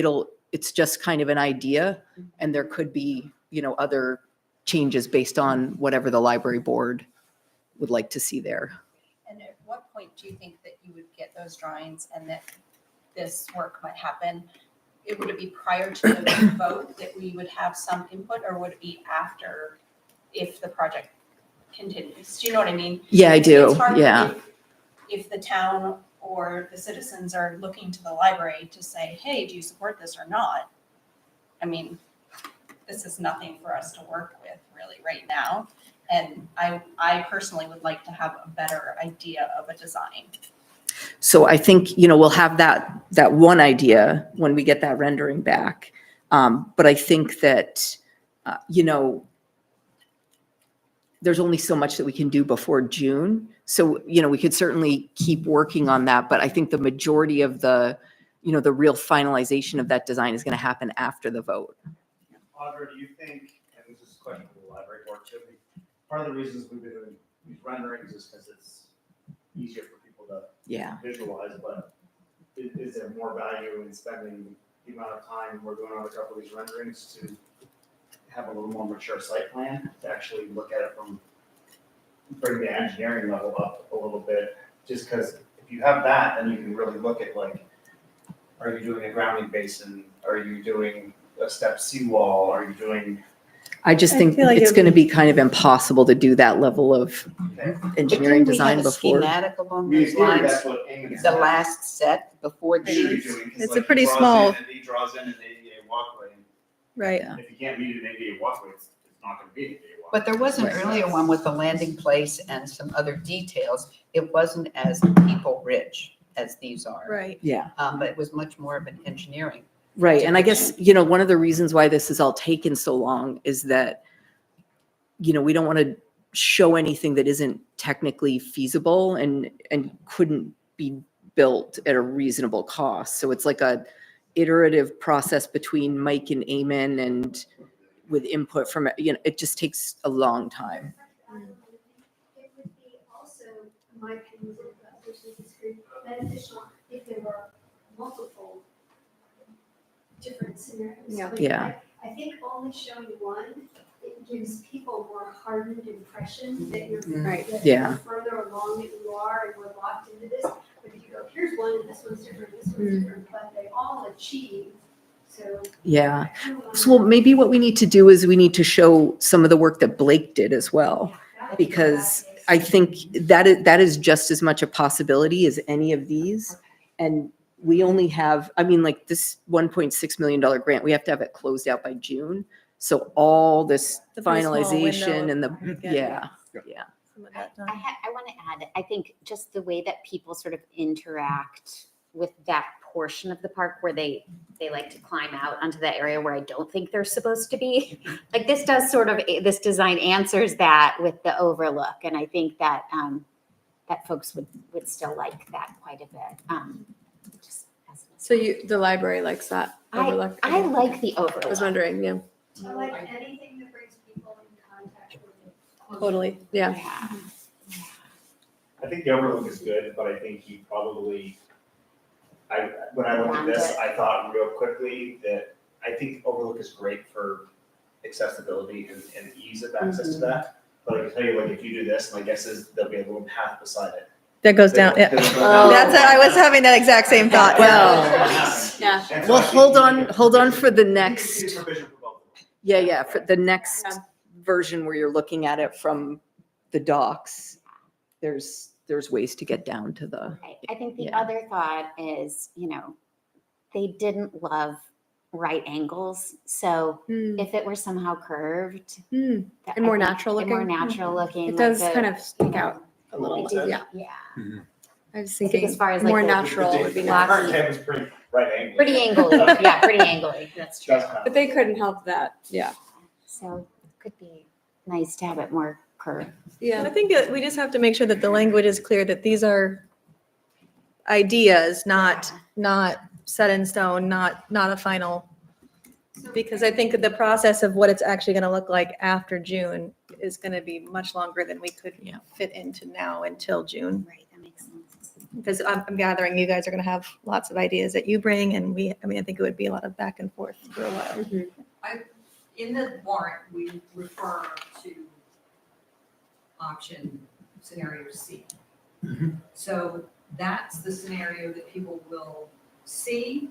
it's just kind of an idea, and there could be, other changes based on whatever the library board would like to see there. And at what point do you think that you would get those drawings and that this work might happen? Would it be prior to the vote that we would have some input, or would it be after, if the project continues? Do you know what I mean? Yeah, I do. It's hard Yeah. if the town or the citizens are looking to the library to say, hey, do you support this or not? I mean, this is nothing for us to work with really right now. And I personally would like to have a better idea of a design. So I think, we'll have that one idea when we get that rendering back. But I think that, there's only so much that we can do before June. So, you know, we could certainly keep working on that, but I think the majority of the, you know, the real finalization of that design is going to happen after the vote. Audra, do you think, and this is a question for the library board too, part of the reasons we've been doing these renderings is because it's easier for people to Yeah. visualize, but is there more value in spending the amount of time we're doing on a couple of these renderings to have a little more mature site plan, to actually look at it from, bring the engineering level up a little bit? Just because if you have that, then you can really look at like, are you doing a grounding basin? Are you doing a step seawall? Are you doing? I just I think feel like it's it would going to be kind of impossible to do that level of engineering design before. Schematic along I mean, in those theory, lines, that's what Amos the has. last set before He should be these. doing, 'cause It's like a pretty he draws small- in and he draws in an ADA walkway, and Right. if you can't meet an ADA walkway, it's not gonna be an ADA walkway. But there was an Right. earlier one with the landing place and some other details. It wasn't as people rich as these are. Right. Yeah. But it was much more of an engineering. Right. And I guess, you know, one of the reasons why this has all taken so long is that, you know, we don't want to show anything that isn't technically feasible and couldn't be built at a reasonable cost. So it's like a iterative process between Mike and Eamon and with input from, you know, it just takes a long time. It would be also, in my opinion, which is beneficial if there were multiple different scenarios. Yeah. But Yeah. I think only showing one, it gives people a more hardened impression that you're, Right. that Yeah. you're further along than you are and we're locked into this. But if you go, here's one, and this one's different, this one's different, but they all achieve, so. Yeah. I kinda wanna- So maybe what we need to do is we need to show some of the work that Blake did as well. That would be Because fabulous. I think that is just as much a possibility as any of these. And we only have, I mean, like this $1.6 million grant, we have to have it closed out by June. So all this It's a pretty small finalization window and of- the, yeah. yeah. Some of that done. I want to add, I think just the way that people sort of interact with that portion of the park where they like to climb out onto that area where I don't think they're supposed to be. Like this does sort of, this design answers that with the overlook. And I think that, that folks would still like that quite a bit. Just as- So the library likes that overlook? I like the I was overlook. wondering, yeah, I like anything that brings people in contact with it. totally, yeah. Yeah. I think the overlook is good, but I think he probably, when I looked at this, I thought real quickly that I think overlook is great for accessibility and ease of access to that. But I can tell you, like, if you do this, my guess is there'll be a little path beside it. That goes down, yeah. That'll go down. That's it, I was having that exact same thought. Well, Yeah. And so Well, I think hold on for the you next, need provision for both of them. yeah, for the next version where you're looking at it from the docks, there's ways to get down to the, I think the Yeah. other thought is, you know, they didn't love right angles. So if it were somehow curved. Hmm. that And I more think- natural and More looking. natural looking. It like does the- kind of stick you know, out a little, it did- yeah. Yeah. I was I think thinking as far as like more the- natural would be The nice. current tab is pretty right angle. Pretty angly, yeah, pretty angly, that's true. Does have- But they couldn't help that, yeah. So it could be nice to have it more curved. Yeah, I think we just have to make sure that the language is clear, that these are ideas, not set in stone, not a final. Because I think the process of what it's actually going to look like after June is going to be much longer than we could fit into now until June. Right, that makes sense. Because I'm gathering you guys are going to have lots of ideas that you bring, and I think it would be a lot of back and forth for a while. In the warrant, we refer to option scenario C. So that's the scenario that people will see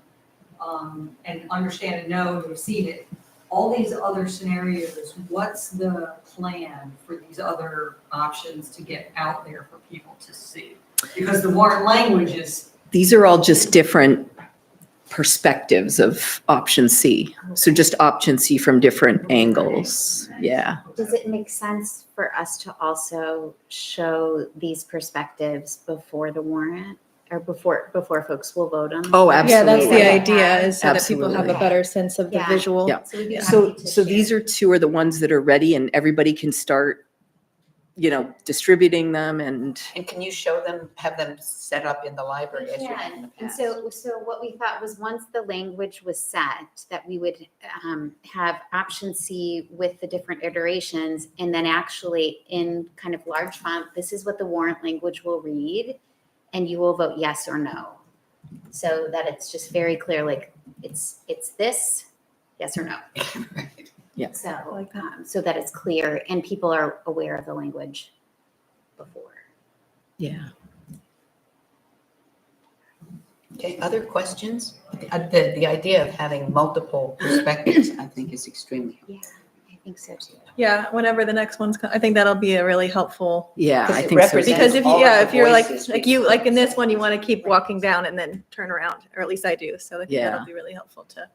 and understand and know, they've seen it. All these other scenarios, what's the plan for these other options to get out there for people to see? Because the warrant language is. these are all just different perspectives of option C. So just option C from different angles. Yeah. Does it make sense for us to also show these perspectives before the warrant or before folks will vote on them? Oh, Yeah, that's the absolutely. idea, is so that people have a Absolutely. better sense of the Yeah. visual. Yeah. So we'd be So, happy to so share. these are two are the ones that are ready and everybody can start, distributing them and. And can you show them, have them set up in the library as you have in the And past? so what we thought was once the language was set, that we would have option C with the different iterations, and then actually in kind of large font, this is what the warrant language will read, and you will vote yes or no. So that it's just very clear, like it's this, yes or no. Yeah. So, so that it's clear and people are aware of the language before. Yeah. Okay, other questions? The idea of having multiple perspectives, I think, is extremely helpful. Yeah, I think so too. Yeah, whenever the next one's, I think that'll be a really helpful. Yeah, Because I it think so. represents Because if you, all of yeah, the if you're like, voices like we- you, like in this one, you want to keep walking down and then turn around, or at least I do. So I think Yeah. that'll be really helpful to.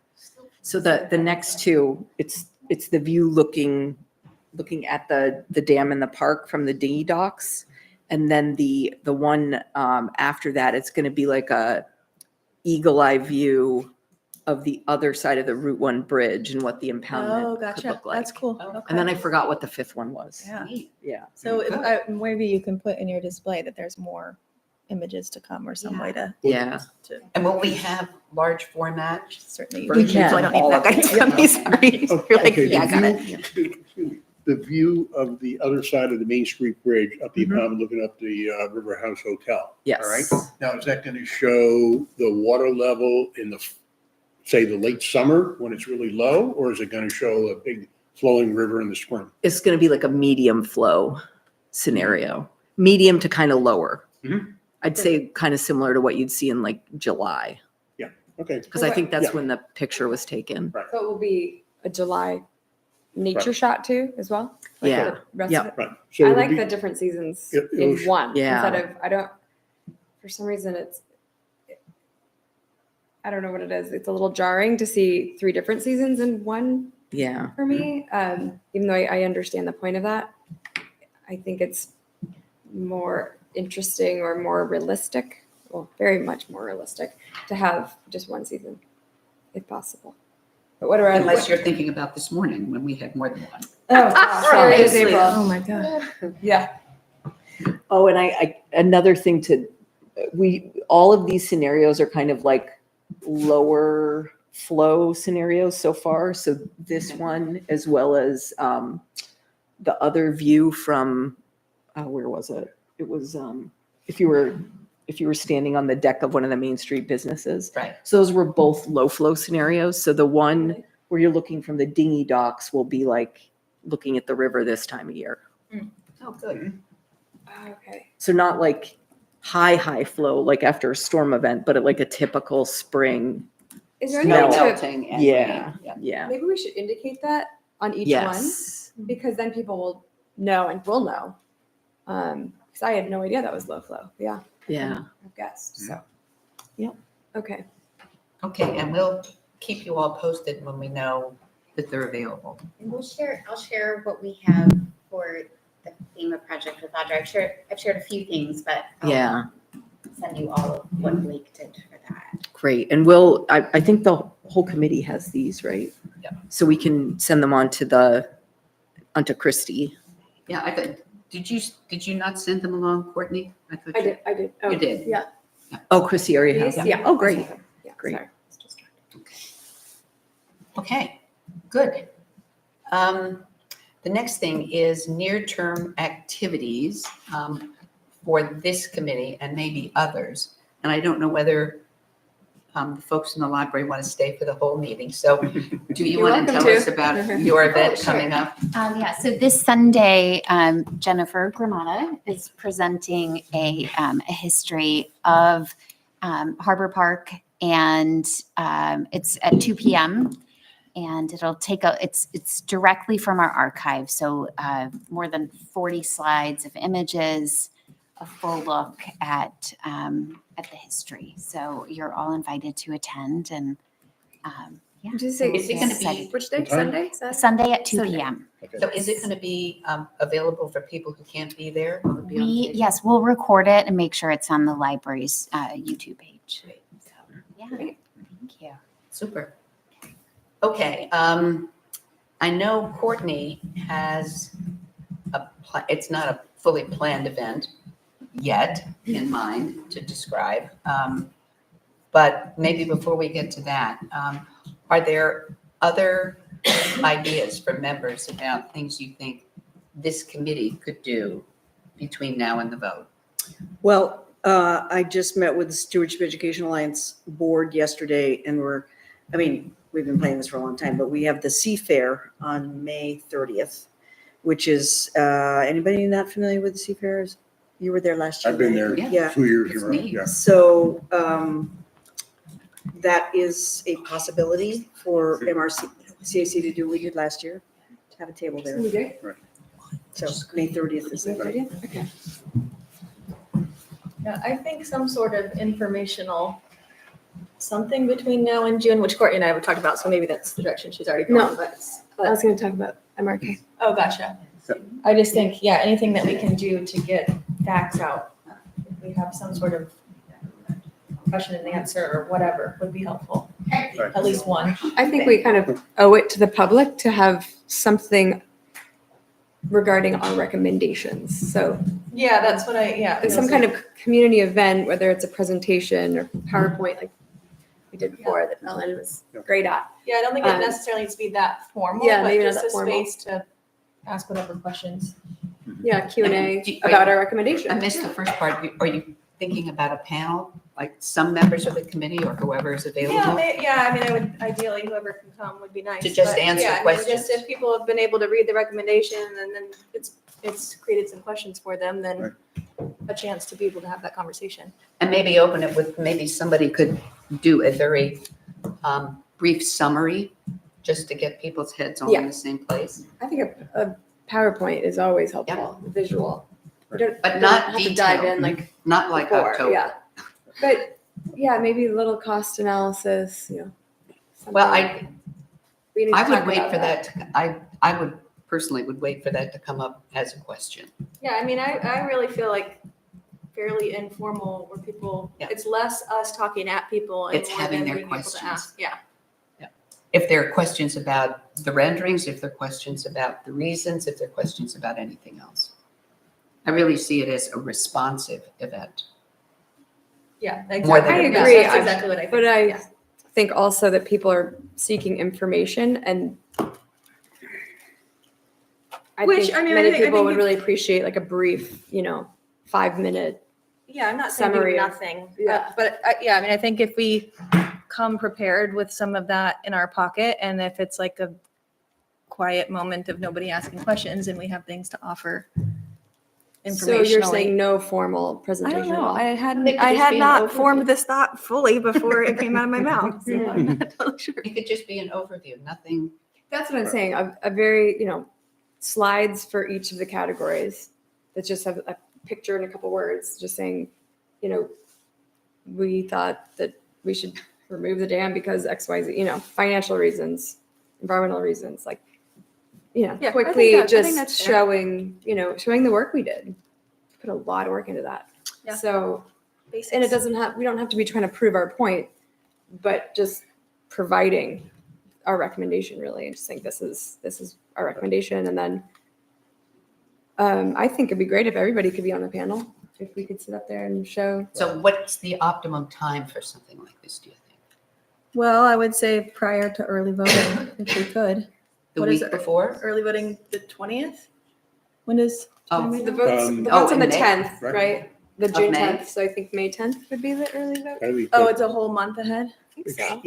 So the next two, it's the view looking at the dam in the park from the dinghy docks. And then the one after that, it's going to be like a eagle eye view of the other side of the Route 1 bridge and what the Oh, impoundment could gotcha. look like. That's cool. And then I Okay. forgot what the fifth one was. Yeah. Yeah. So if maybe you can put in your display that there's more images to come or some way to. Yeah. And will we have large format? Certainly. We can. I don't need all that of guidance it. from me, sorry. You're like, Okay, yeah, I got it. excuse me. The view of the other side of the Main Street Bridge up the impoundment, looking up the River House Hotel. Yes. All right. Now, is that going to show the water level in the, say, the late summer when it's really low, or is it going to show a big flowing river in the spring? It's going to be like a medium flow scenario, medium to kind of lower. Mhm. I'd say kind of similar to what you'd see in like July, Okay. because I think that's Yeah. when the picture was taken. So it will be a July nature shot too, as well? Like Yeah. the rest Yeah. of it? Right. So I it'll like be- the different seasons It'll in sh- one, Yeah. instead of, I don't, for some reason, I don't know what it is. It's a little jarring to see 3 different seasons in one Yeah. for me. Even though I understand the point of that, I think it's more interesting or more realistic, well, very much more realistic, to have just one season, if possible. But what are our? Unless you're thinking about this morning when we had more than one. Oh, gosh, sorry, it is Seriously. April. Oh, my God. Yeah. Oh, and I another thing all of these scenarios are kind of like lower flow scenarios so far. So this one, as well as the other view from, where was it? It was if you were standing on the deck of one of the Main Street businesses. Right. So those were both low flow scenarios. So the one where you're looking from the dinghy docks will be like looking at the river this time of year. Oh, good. Okay. So not like high flow, like after a storm event, but at like a typical spring. Is there Snow. anything to, Melting and Yeah, rain. Yeah. yeah. maybe we should indicate that on each one? Yes. Because then people will know and will know. Because I had no idea that was low flow. Yeah, Yeah. I've guessed, so. Yep. Okay. Okay, and we'll keep you all posted when we know that they're available. And I'll share what we have for the FEMA project with Audra. I've shared a few things, but Yeah. send you all of what Blake did for that. Great. And I think the whole committee has these, right? Yeah. So we can send them on to onto Christie. Yeah, I thought, did you not send them along, Courtney? thought I you- did. Oh, You did? Yeah. Oh, Christie already has These? them. Yeah. Oh, great. Yeah, Great. sorry. I was distracted. Okay, good. The next thing is near-term activities for this committee and maybe others. And I don't know whether the folks in the library want to stay for the whole meeting. So do you You're want to welcome tell us to. about your event Oh, sure. coming up? Yeah, so this Sunday, Jennifer Gramata is presenting a history of Harbor Park, and it's at 2 p.m. And it'll it's directly from our archive. So more than 40 slides of images, a full look at the history. So you're all invited to attend, and yeah. Did you say, Is it gonna be- excited. which day? What time? Sunday? Sunday at 2 Sunday. p.m. So is it going to be available for people who can't be there? Will it be on Facebook? Yes, we'll record it and make sure it's on the library's YouTube page. Great. So, yeah, Great. thank you. Super. Okay, I know Courtney has it's not a fully planned event yet in mind to describe. But maybe before we get to that, are there other ideas from members about things you think this committee could do between now and the vote? Well, I just met with the Stewardship Education Alliance board yesterday, and we've been planning this for a long time, but we have the Sea Fair on May 30th, which is, anybody not familiar with the Sea Fair? You were there last year. I've been right? there Yeah. 2 years in It's a row, neat. yeah. So that is a possibility for CAC to do what we did last year, to have a table there. So May 30th is it. Okay. Yeah, I think some sort of informational something between now and June, which Courtney and I have talked about, so maybe that's the direction she's already going, No. but. I was gonna talk about MRK. Oh, gotcha. I just think, yeah, anything that we can do to get facts out, if we have some sort of question and answer or whatever would be helpful. At least one. I think we kind of owe it to the public to have something regarding our recommendations. So Yeah, that's what it's some kind of community event, whether it's a presentation or PowerPoint, like we did before, that Ellen was great at. Yeah, I don't think it Um, necessarily needs to be that formal, yeah, but maybe not just that a formal. space to ask whatever questions. Yeah, Q&A Do you- about our I recommendation. missed the first part. Are you thinking about a panel, like some members of the committee or whoever is available? I would ideally whoever can come would be nice. To just but answer yeah, I mean, questions. Just if people have been able to read the recommendation and then it's created some questions for them, then a chance to be able to have that conversation. And maybe open it with, maybe somebody could do a very brief summary, just to get people's heads all in Yeah. the same place. I think a PowerPoint is always helpful, visual. You don't- But don't not have to dive detailed. in like Not like before, October. yeah. But yeah, maybe a little cost analysis, you know. Well, something. We need to I would talk wait about for that. I would personally would wait for that to come up as a question. Yeah, I mean, I really feel like fairly informal where people, it's less us talking at people and It's more having them their being able to questions. ask. Yeah. If there are questions about the renderings, if there are questions about the reasons, if there are questions about anything else. I really see it as a responsive event. Yeah, More exactly. than I a agree. That's exactly what I think. But I Yeah. think also that people are seeking information and I Which, think I mean, I many think people would if- really appreciate like a brief, 5-minute. Yeah, I'm not saying do Summary of- nothing. Yeah. But yeah, I mean, I think if we come prepared with some of that in our pocket, and if it's like a quiet moment of nobody asking questions and we have things to offer So you're informationally. saying no formal I presentation don't at know. all? I hadn't, They could I just had be an not overview. formed this thought fully before it came out of my mouth. So I'm not totally sure. It could just be an overview, nothing. That's what I'm saying. A very, slides for each of the categories that just have a picture and a couple words, just saying, we thought that we should remove the dam because X, Y, Z, financial reasons, environmental reasons, like, I think quickly that- I think just that's fair. showing the work we did. Put a lot of work into that. Yeah. So, Basics. and we don't have to be trying to prove our point, but just providing our recommendation really, and just think this is our recommendation. And then I think it'd be great if everybody could be on the panel, if we could sit up there and show. So what's the optimum time for something like this, do you think? Well, I would say prior to early voting, if we could. The What is week it? before? Early voting the 20th? When is? Oh, The vote's on in the May, 10th, right? right? The Of June May? 10th, so I think May 10th would be the early vote. Gotta be Oh, quick. it's a whole month ahead? I think so.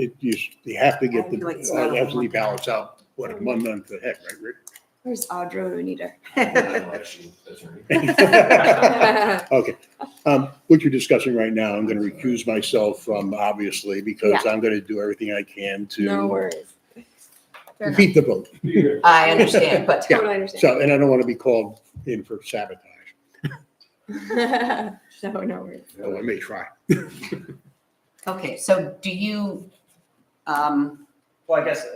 You have to get I the feel like it's not a absentee month. ballots out, 1 month ahead, right, Rick? Where's Audra? We need her. Election attorney. Okay, what you're discussing right now, I'm gonna recuse myself from, obviously, because I'm gonna do everything I can No to worries. Fair enough. defeat the vote. I understand, but Yeah. Totally understand. So, and I don't wanna be called in for sabotage, No worries. though I may try. okay, so do you, Well, I guess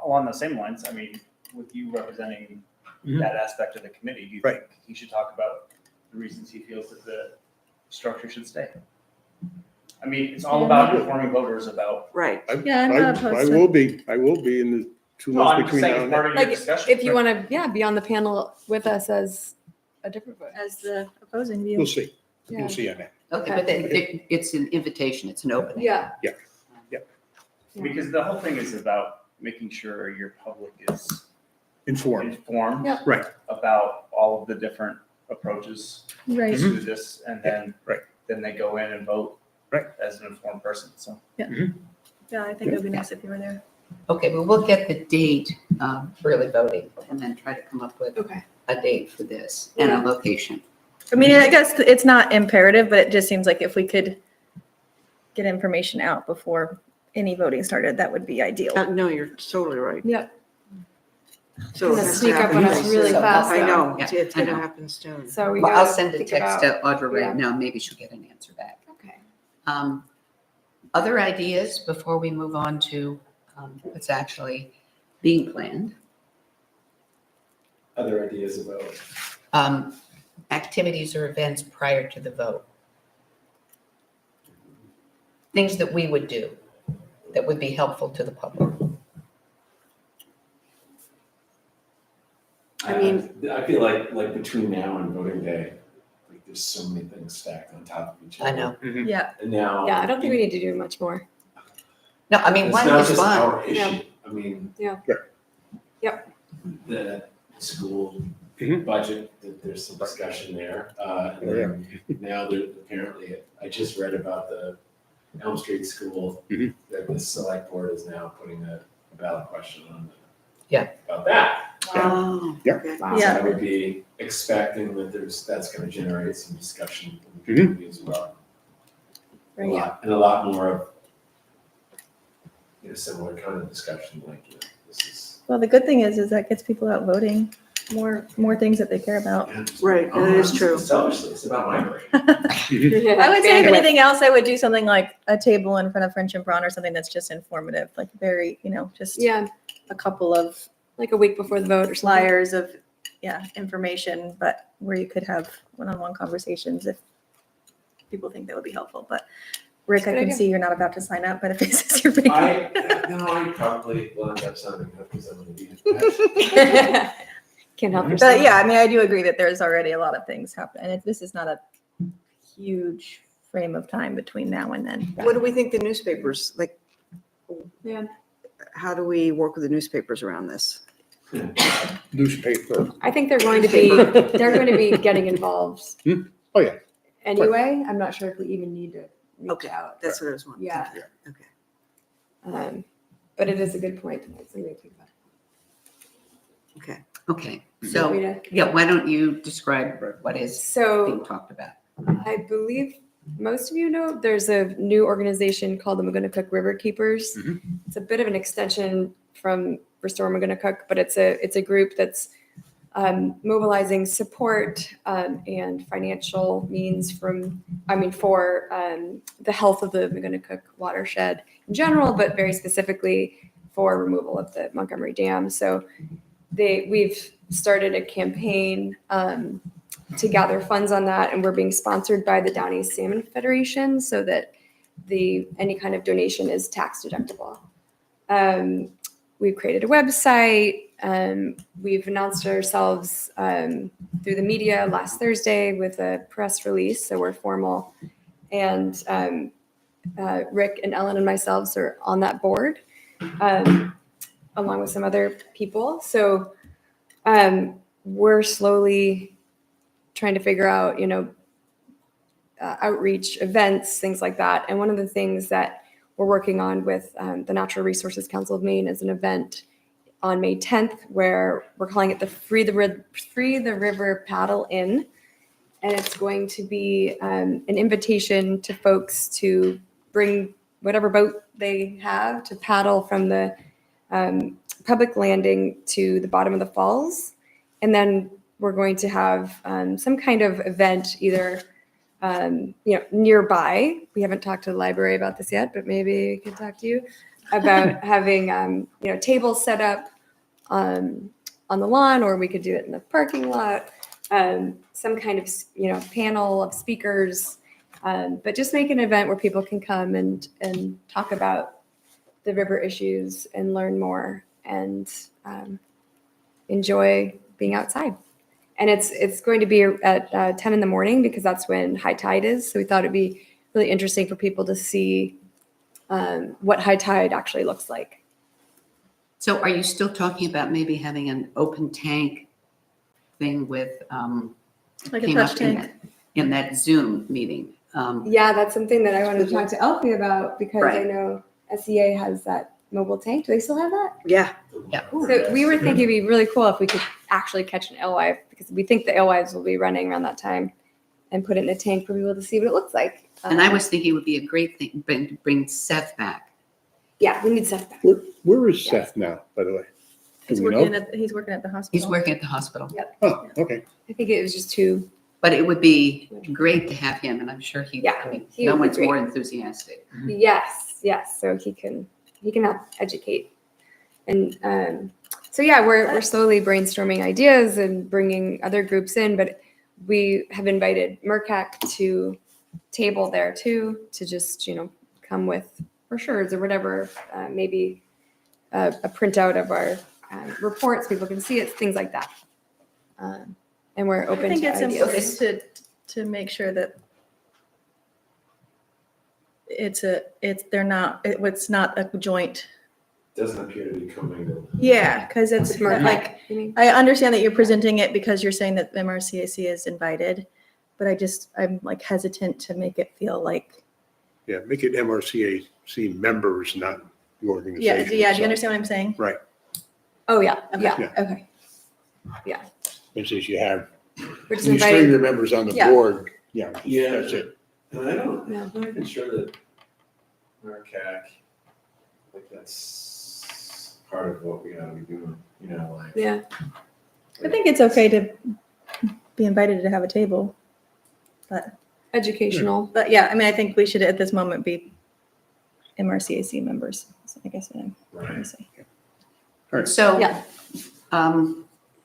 along the same lines, I mean, with you representing Mhm. that aspect of the committee, do you Right. think he should talk about the reasons he feels that the structure should stay? I mean, it's all about informing voters about. Right. Yeah, I'm not opposed I to- will be in the 2 No, months I'm just between saying now it's and part then. of your Like, discussion. if you want to, be on the panel with us as a different vote. As the opposing view. We'll see. Yeah. We'll see on that. Okay, but then it's an invitation, it's an opening. Yeah. Because the whole thing is about making sure your public is Informed. informed Yeah. Right. about all of the different approaches Right. to this, and then, Right. then they go in and vote Right. as an informed person, so. Yeah, I think it would be nice if you were there. Okay, well, we'll get the date for early voting and then try to come up with Okay. a date for this and a location. I mean, I guess it's not imperative, but it just seems like if we could get information out before any voting started, that would be ideal. No, you're totally right. Yep. So Gonna it has to sneak up on happen us soon. really fast, I though. know, Yeah, it's I gonna know. happen soon. So we Well, I'll gotta send a think text about- to Audra yeah. right now, maybe she'll get an answer back. Okay. Other ideas before we move on to what's actually being planned? Other ideas about, Activities or events prior to the vote? Things that we would do that would be helpful to the public. I mean- I feel like between now and voting day, like there's so many things stacked on top of each other. I know. Yeah. And now. Yeah, I don't think we need to do much more. No, I mean, It's one not is just fine. our Yeah. issue, I mean. Yeah. Yep. The school budget, that there's some discussion there. And Oh, yeah. then now there apparently, I just read about the Elm Street School, that the select board is now putting a ballot question on. About that. Oh. Yeah. okay. Wow. So I would be expecting that that's gonna generate some discussion in the community as well. A Right. lot, and a lot more of, similar kind of discussion, like, this is. Well, the good thing is that gets people out voting, more things that they care about. Right, Oh, that is true. Selfishly, it's about my brain. I would say if anything else, I would do something like a table in front of French and Braun or something that's just informative, like very, just Yeah, a couple of like a week before the vote or something. flyers of, information, but where you could have one-on-one conversations if people think that would be helpful. But Rick, I Good can idea. see you're not about to sign up, but if it says you're big. I probably will end up signing up because I'm gonna be. Can't help yourself. But yeah, I mean, I do agree that there's already a lot of things happening. And this is not a huge frame of time between now and then. What do we think the newspapers, like, Yeah. how do we work with the newspapers around this? Newspaper. I think they're going to be getting involved. Oh, yeah. Anyway, I'm not sure if we even need to reach Okay, out. that's what I was wondering. Yeah. Okay. But it is a good point. It's something to think about. Okay. Okay, Want so, me to- yeah, why don't you describe what is being So talked about? I believe most of you know there's a new organization called the Megunticook River Keepers. It's a bit of an extension from Restore Megunticook, but it's a group that's mobilizing support and financial means for the health of the Megunticook watershed in general, but very specifically for removal of the Montgomery Dam. So we've started a campaign to gather funds on that, and we're being sponsored by the Down East Salmon Federation so that any kind of donation is tax deductible. We've created a website. We've announced ourselves through the media last Thursday with a press release, so we're formal. And Rick and Ellen and myself are on that board, along with some other people. So we're slowly trying to figure out, outreach events, things like that. And one of the things that we're working on with the Natural Resources Council of Maine is an event on May 10th where we're calling it the Free the River Paddle In. And it's going to be an invitation to folks to bring whatever boat they have to paddle from the public landing to the bottom of the falls. And then we're going to have some kind of event either nearby. We haven't talked to the library about this yet, but maybe we could talk to you about having tables set up on the lawn, or we could do it in the parking lot. Some kind of panel of speakers, but just make an event where people can come and talk about the river issues and learn more and enjoy being outside. And it's going to be at 10 in the morning because that's when high tide is. So we thought it'd be really interesting for people to see what high tide actually looks like. So are you still talking about maybe having an open tank thing with, Like a came touch up in tank. in that Zoom meeting? Yeah, that's something that I wanted to talk to Elfie about because I Right. know SEA has that mobile tank. Do they still have that? Yeah. So we were thinking it'd be really cool if we could actually catch an alewife because we think the alewives will be running around that time and put it in a tank for people to see what it looks like. And I was thinking it would be a great thing, to bring Seth back. Yeah, we need Seth back. Where is Seth now, by the way? Do He's we know? he's working at the hospital. He's working at the hospital. Yep. Oh, okay. I think it was just too. But it would be great to have him, and I'm sure Yeah, I mean, he no would be one's more great. enthusiastic. Yes. So he can help educate, and so yeah, we're slowly brainstorming ideas and bringing other groups in, but we have invited MRCAC to table there too, to just come with brochures or whatever, maybe a printout of our reports, people can see it, things like that. And we're open I think to it's ideas. important to make sure that it's not a joint. Doesn't appear to be commingled. Yeah, because it's With MRCAC, like, you mean? I understand that you're presenting it because you're saying that MRCAC is invited, but I'm like hesitant to make it feel like. Yeah, make it MRCAC members, not the Yeah, organization. do you itself. understand what I'm saying? Right. Oh, yeah, Okay. yeah, okay. It says you have We're just these three of inviting, your members on the Yeah. board. Yeah, Yeah. that's it. And I'm Yeah. not even sure that MRCAC, like that's part of what we gotta be doing, like. yeah, I think it's okay to be invited to have a table, but educational. yeah, I mean, I think we should at this moment be MRCAC members. So I guess what I'm trying to say. So, Yeah.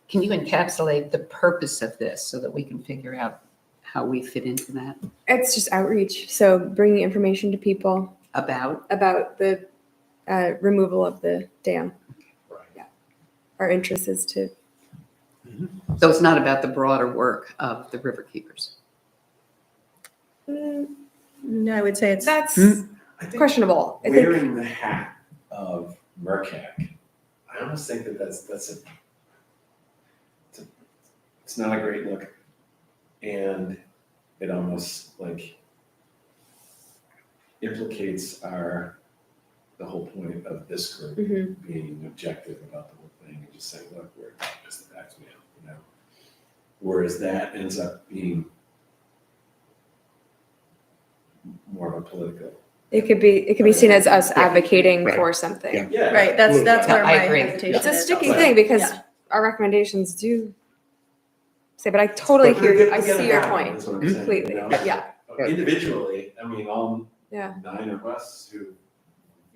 Can you encapsulate the purpose of this so that we can figure out how we fit into that? It's just outreach. So bringing information to people About, about the removal of the dam. Right. Yeah. Our interest is to, so it's not about the broader work of the river keepers. No, I would say it's. that's I think questionable. I think, wearing the hat of MRCAC, I almost think that it's not a great look. And it almost like implicates the whole point of this group Mhm. being objective about the whole thing and just saying, look, we're just the tax man, Whereas that ends up being more of a political. it could be seen as us advocating Right. for something. Yeah. Yeah. Right, that's where I my agree. hesitation It's a is. sticky also. thing because Yeah. our recommendations do say, but I totally hear you. I see your point. That's what I'm saying, Completely. Yeah. Individually, I mean, all Yeah. 9 of us who,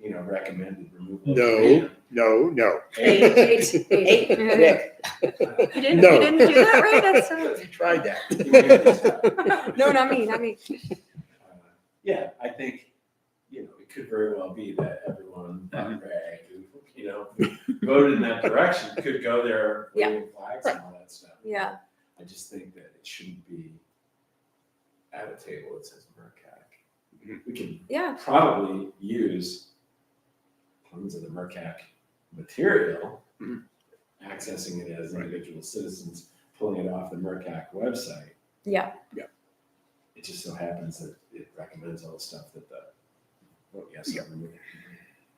recommended removal. of No, the ban. no. Eight. Nick, You didn't, No. you didn't do that right? That's so. you tried that. No, not me. Yeah, I think, it could very well be that everyone, who voted in that direction could go there Yeah. waving flags and all that stuff. Yeah. I just think that it shouldn't be at a table that says MRCAC. We can Yeah. probably use tons of the MRCAC material, Mhm. accessing it as individual citizens, pulling it off the MRCAC website. Yeah. It just so happens that it recommends all the stuff that the vote yes government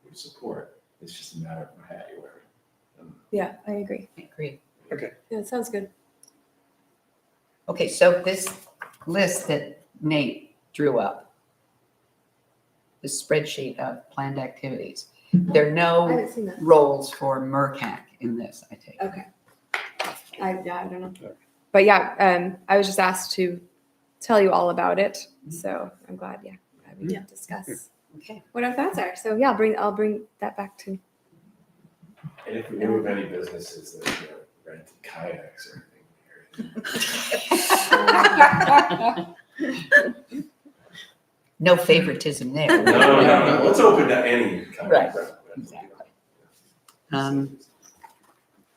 would support. It's just a matter of what hat you're wearing. Yeah. I agree. I agree. Yeah, it sounds good. Okay, so this list that Nate drew up, the spreadsheet of planned activities, there are I no haven't seen that. roles for MRCAC in this, I take it. Okay. I don't know. But yeah, I was just asked to tell you all about it. So I'm glad we can discuss Okay. what our thoughts are. So yeah, I'll bring that back to. And if we knew of any businesses that rented kayaks or anything. No favoritism there. No. Let's open to any kind Right. of rent.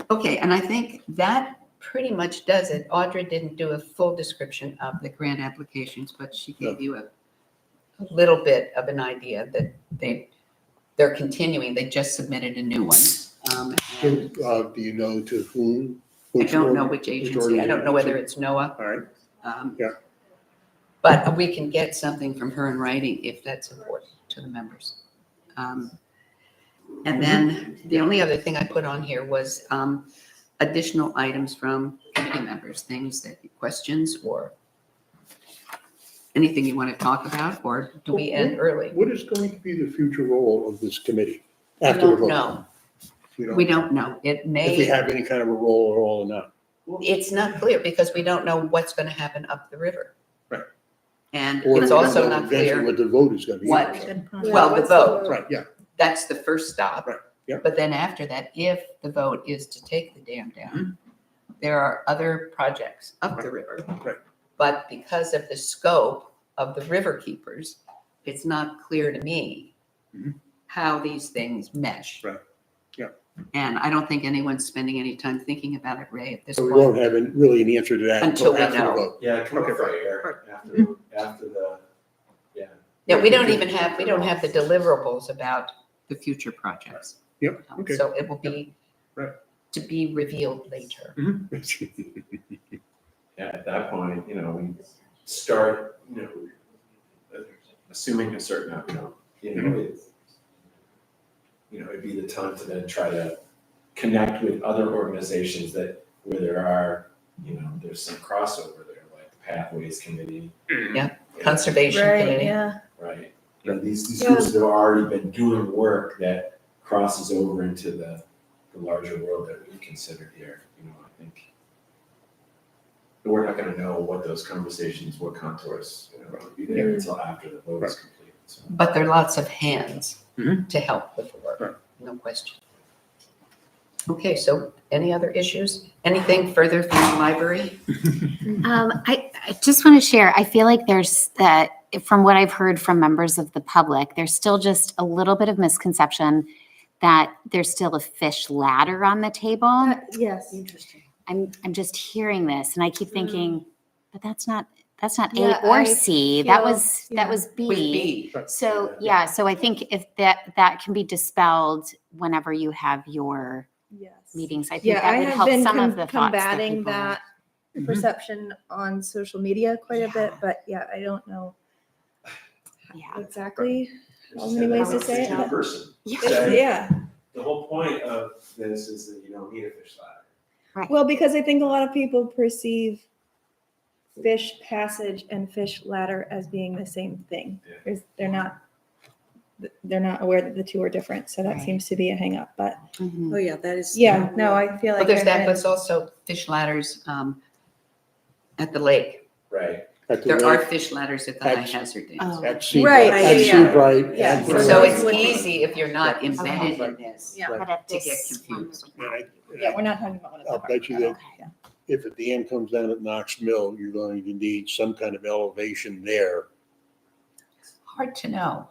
Okay, and I think that pretty much does it. Audra didn't do a full description of the grant applications, but she gave you a little bit of an idea that they're continuing. They just submitted a new one. And Do you know to whom? I don't know which agency. I don't know whether it's NOAA. All right, Yeah. But we can get something from her in writing if that's important to the members. And then the only other thing I put on here was additional items from committee members, things that, questions or anything you want to talk about, or do we end early? What is going to be the future role of this committee We after the don't vote? know. We We don't know. It If we may, have any kind of a role at all or not. it's not clear because we don't know what's going to happen up the river. Right. And Or it's we don't also know not eventually clear what the vote is going to be. what, Yeah, well, the what's vote. Right, yeah. That's the first stop. Right, yeah. But then after that, if the vote is to take the dam down, there are other projects up the river. Right. But because of the scope of the river keepers, it's not clear to me Mhm. how these things mesh. Right, yeah. And I don't think anyone's spending any time thinking about it, Ray, at this So we point. won't have really an answer to that Until we after the know. vote. Yeah, come Okay, up for right. air after the, yeah. Yeah, we don't have the deliverables about the future projects. Yep, okay. So it will be Right. to be revealed later. Yeah, at that point, we start, assuming a certain amount, it'd be the time to then try to connect with other organizations where there are, there's some crossover there, like the Pathways Committee. Yeah, Conservation Right, Committee. yeah. Right. These groups that have already been doing work that crosses over into the larger world that we consider here, I think. But we're not gonna know what those conversations, what contours, will be there until after the vote is complete, so. But there are lots of hands Mhm. to help with the Right. work, no question. Okay, so any other issues? Anything further from the library? I just want to share, I feel like there's that, from what I've heard from members of the public, there's still just a little bit of misconception that there's still a fish ladder on the table. Yes. Interesting. I'm just hearing this and I keep thinking, but that's not Yeah, A or I C. feel- That was B. With B. So, yeah, so I think if that can be dispelled whenever you have your Yes. meetings, I think Yeah, that I would have help been some of the thoughts that combating people. that perception on social media quite a bit, but yeah, I don't know Yeah. exactly how many ways to say it. In but- person. It's- Yeah, The whole point of this is that you don't need a fish ladder. well, because I think a lot of people perceive fish passage and fish ladder as being the same thing. Yeah. They're not aware that the two are different, so that Right. seems to be a hang up. But Mhm. Oh, yeah, that is. yeah, no, I feel Well, like there's I've that, been- but it's also fish ladders at the lake. Right. At the There are lake, fish ladders at the high That's- hazard dams. Oh. At Sea, Right, at yeah. Seabright. Yeah, and- so So those it's would be- easy if you're not embedded Right. in this Yeah. But if to get this one confused. would not. Yeah, we're not talking about one of the. I'll bet you that Okay. if a dam comes down at Knox Mill, you're going to need some kind of elevation there. Hard to know.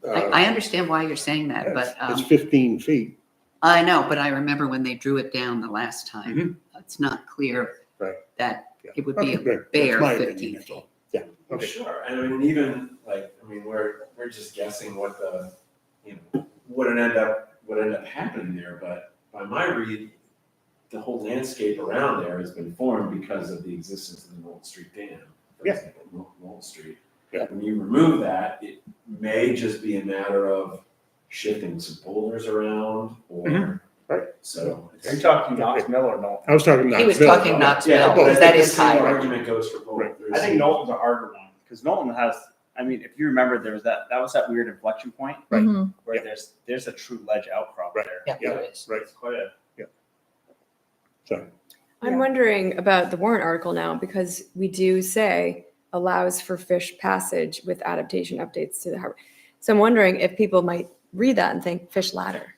Uh, I understand why you're saying that, but It's 15 feet. I know, but I remember when they drew it down the last time, it's not clear Right. that Yeah. it would be Okay, a good. That's bare my 15 opinion, that's feet. all. Yeah, okay. Sure, and I mean, even we're just guessing what what would end up happening there, but by my read, the whole landscape around there has been formed because of the existence of the Knowles Street Dam. For Yeah. example, Knowles Street. Yeah. When you remove that, it may just be a matter of shifting some boulders around or, Mhm. Right. so. Are you talking Knox Mill or Knowles? I was talking Knox He was Mill. talking Knox Mill, Yeah, because but that the is same high. argument goes for both. Right. I think Knowles is a harder one, because Knowles has, if you remember, there was that was that weird inflection point. Right. Mhm. Where Yeah. there's a true ledge outcrop Right. there. Yeah, Yeah. there is. Right. It's quite a. So, I'm wondering about the warrant article now, because we do say allows for fish passage with adaptation updates to the harbor. So I'm wondering if people might read that and think fish ladder.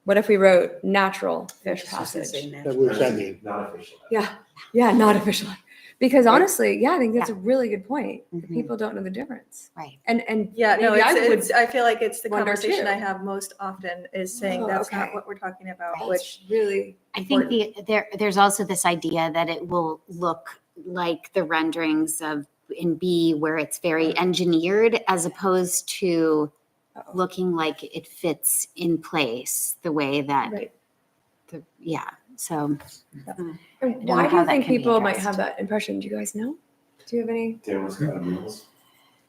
What if we wrote natural fish passage? what does that mean? Not official. Yeah, not a fish ladder. Because honestly, yeah, I think that's a Yeah. really good point. Mhm. People don't know the difference. Right. And Yeah, no, maybe I would I feel like it's the wonder conversation too. I have most often is saying Oh, that's okay. not what we're talking about, Right. which really I think there's also this idea that it will look like the renderings of in B where it's very engineered as opposed to looking like it fits in place the way that right. so And know why do how you that think can be people might addressed. have that impression? Do you guys know? Do you have any? Danvers got mules.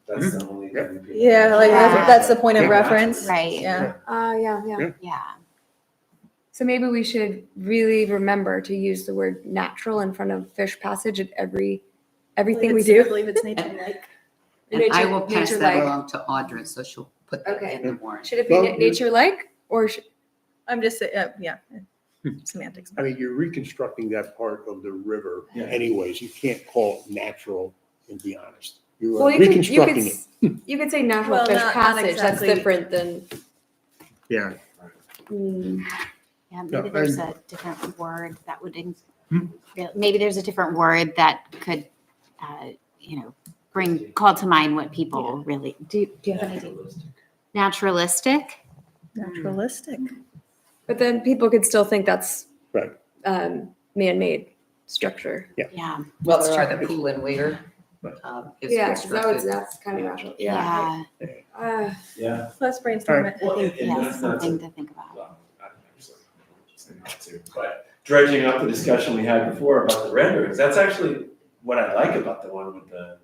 That's the only thing. people- yeah, like Yeah. that's the point of Yeah. reference. Right. Yeah. Yeah. yeah. So maybe we should really remember to use the word natural in front of fish passage at everything we I do. believe it's nature like. And I Nature- will pass that nature-like. along to Audra, so she'll put that Okay. in the warrant. Should it be Well, nature-like or should, I'm just saying, yeah, semantics. I mean, you're reconstructing that part of the river Yeah. anyways. You can't call it natural, and be honest. You well, are reconstructing it. you could say natural Well, fish not passage. That's exactly. different than. Yeah. Yeah, No, maybe there's a different word that would, maybe there's a different word that could, call to mind what people really, do you have an idea? Naturalistic? Naturalistic. But then people could still think that's Right. Man-made structure. Yeah. Well, That's sure, true. the pool and weir is Yeah, because constructed. that's kind of natural. Yeah. Yeah. Let's brainstorm it. Well, and Yeah, that's not something to, to think about. well, I don't actually say not to, but dredging up the discussion we had before about the renderings, that's actually what I like about the one with the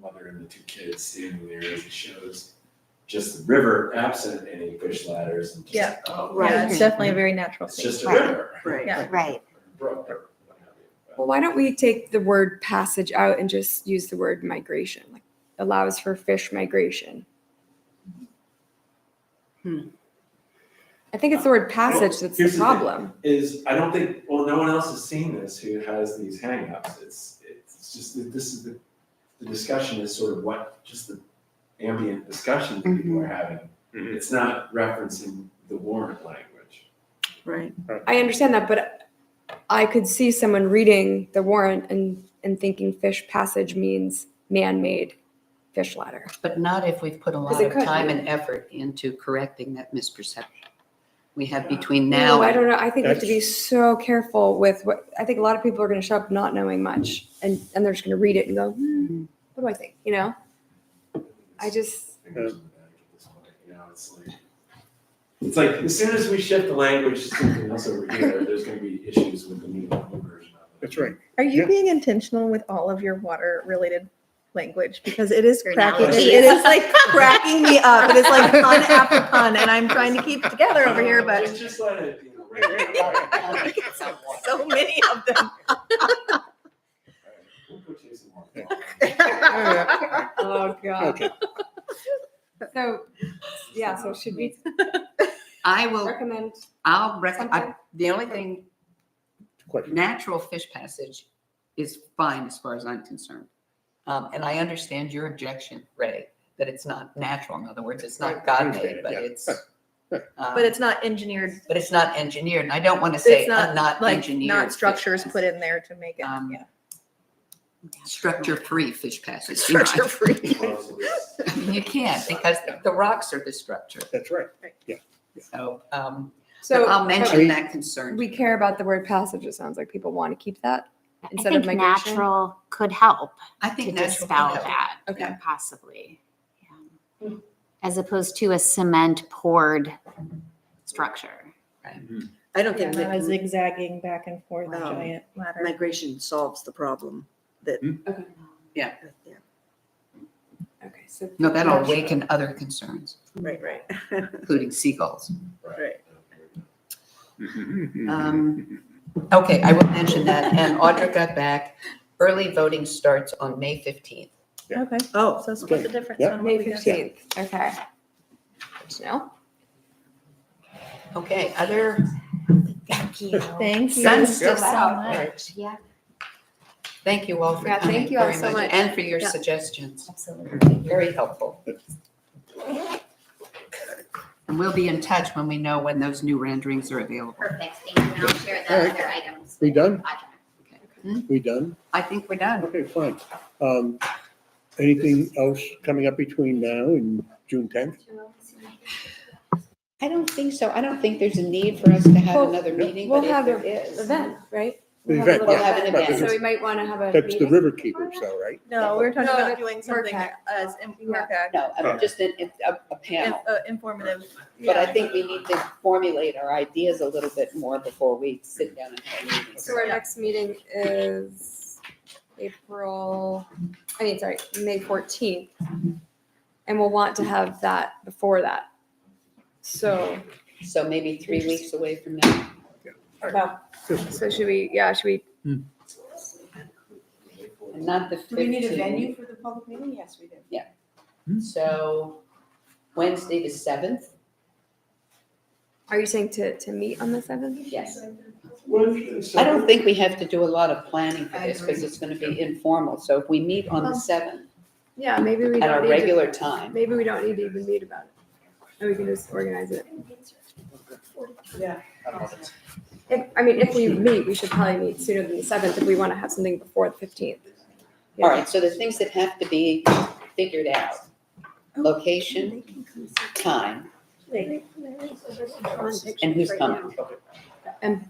mother and the two kids standing there, is it shows just the river absent any fish ladders and just. Yeah. Right. Yeah, it's definitely a very natural It's thing. just a Right. river. Right. Yeah. Right. Brook or what have you. Well, why don't we take the word passage out and just use the word migration, like allows for fish migration? I think it's the word passage that's the Here's thing, problem. Is, I don't think, well, no one else has seen this who has these hangups. It's just that this is the discussion is sort of what, just the ambient discussion that people are having. Mhm. It's not referencing the warrant language. Right. I understand that, but I could see someone reading the warrant and thinking fish passage means man-made fish ladder. But not if we've put a lot Because it of could time be. and effort into correcting that misperception. We have between No, now I and don't know. I think we have to be so careful with what, I think a lot of people are going to show up not knowing much and they're just going to read it and go, what do I think? You know? I just, Fingers in the bag at this point, you know, it's like as soon as we shift the language to something else over here, there's gonna be issues with the new version of it. That's right. Are you Yeah. being intentional with all of your water related language? Because it is Your cracking, analogies. it is like cracking me up. It is like pun after pun and I'm trying to keep it together over here, but Just let it, you know, so many of them. We'll go chasing more. oh God. Okay. So, yeah, so should we I will, recommend I'll something? the only thing, Question. natural fish passage is fine as far as I'm concerned. And I understand your objection, Ray, that it's not natural. In other words, it's not God-made, but Yeah. it's. But it's not engineered. But it's not engineered, and I don't want to say It's not not like engineered. not fish structures passage. put in there to make it. Um, Yeah. Structure-free fish passage. you know. Structure free. I mean, you can't because the rocks are the structure. That's right. So, So but I'll but mention that concern. we care about the word passage. It sounds like people want to keep that I instead think of migration. natural could help I to think natural dispel can help. that, Okay. possibly. Yeah. As opposed to a cement poured structure. I don't think Not a zigzagging back and forth No. giant ladder. migration solves the problem that. Okay. Yeah. Okay. So No, that'll awaken other concerns, Right, right. including seagulls. Right. Okay, I will mention that. And Audra got back. Early voting starts on May 15th. Okay. Oh, So split the difference. Yeah. on May what we got. 15th. Okay. Good to know. Okay, other, Thank you. Thank you. Sun's still so out. much. Yeah, Thank you all for Yeah, coming thank you all very so much. And for your Yeah. suggestions. absolutely. Very helpful. And we'll be in touch when we know when those new renderings are available. Perfect. Thank you. And I'll share the All right. other items. We done? Audra. We done? I think we're done. Okay, fine. Anything else coming up between now and June 10th? I don't think so. I don't think there's a need for us to have Well, another meeting, We'll but if have there an is. event, right? The We'll event, a little yeah. We'll have an event. So we might want to have a That's the meeting. river keepers though, right? No, we were talking No, about that's doing something MRCAC. as MRCAC, No, just a panel. informative. But I Yeah. think we need to formulate our ideas a little bit more before we sit down and have a meeting. So our next meeting is May 14th. And we'll want to have that before that. So, So maybe 3 weeks away from now. so should we, And not the 15th. Do we need a venue for the public meeting? Yes, we do. So Wednesday the 7th? are you saying to meet on the 7th? Yes. I don't think we have to do a lot of planning for this because it's going to be informal. So if we meet on the 7th Yeah, maybe we at our don't need regular to, time, maybe we don't need to even meet about it. And we can just organize it. Yeah. If we meet, we should probably meet sooner than the 7th if we want to have something before the 15th. all right, so the things that have to be figured out, location, time, and who's coming. And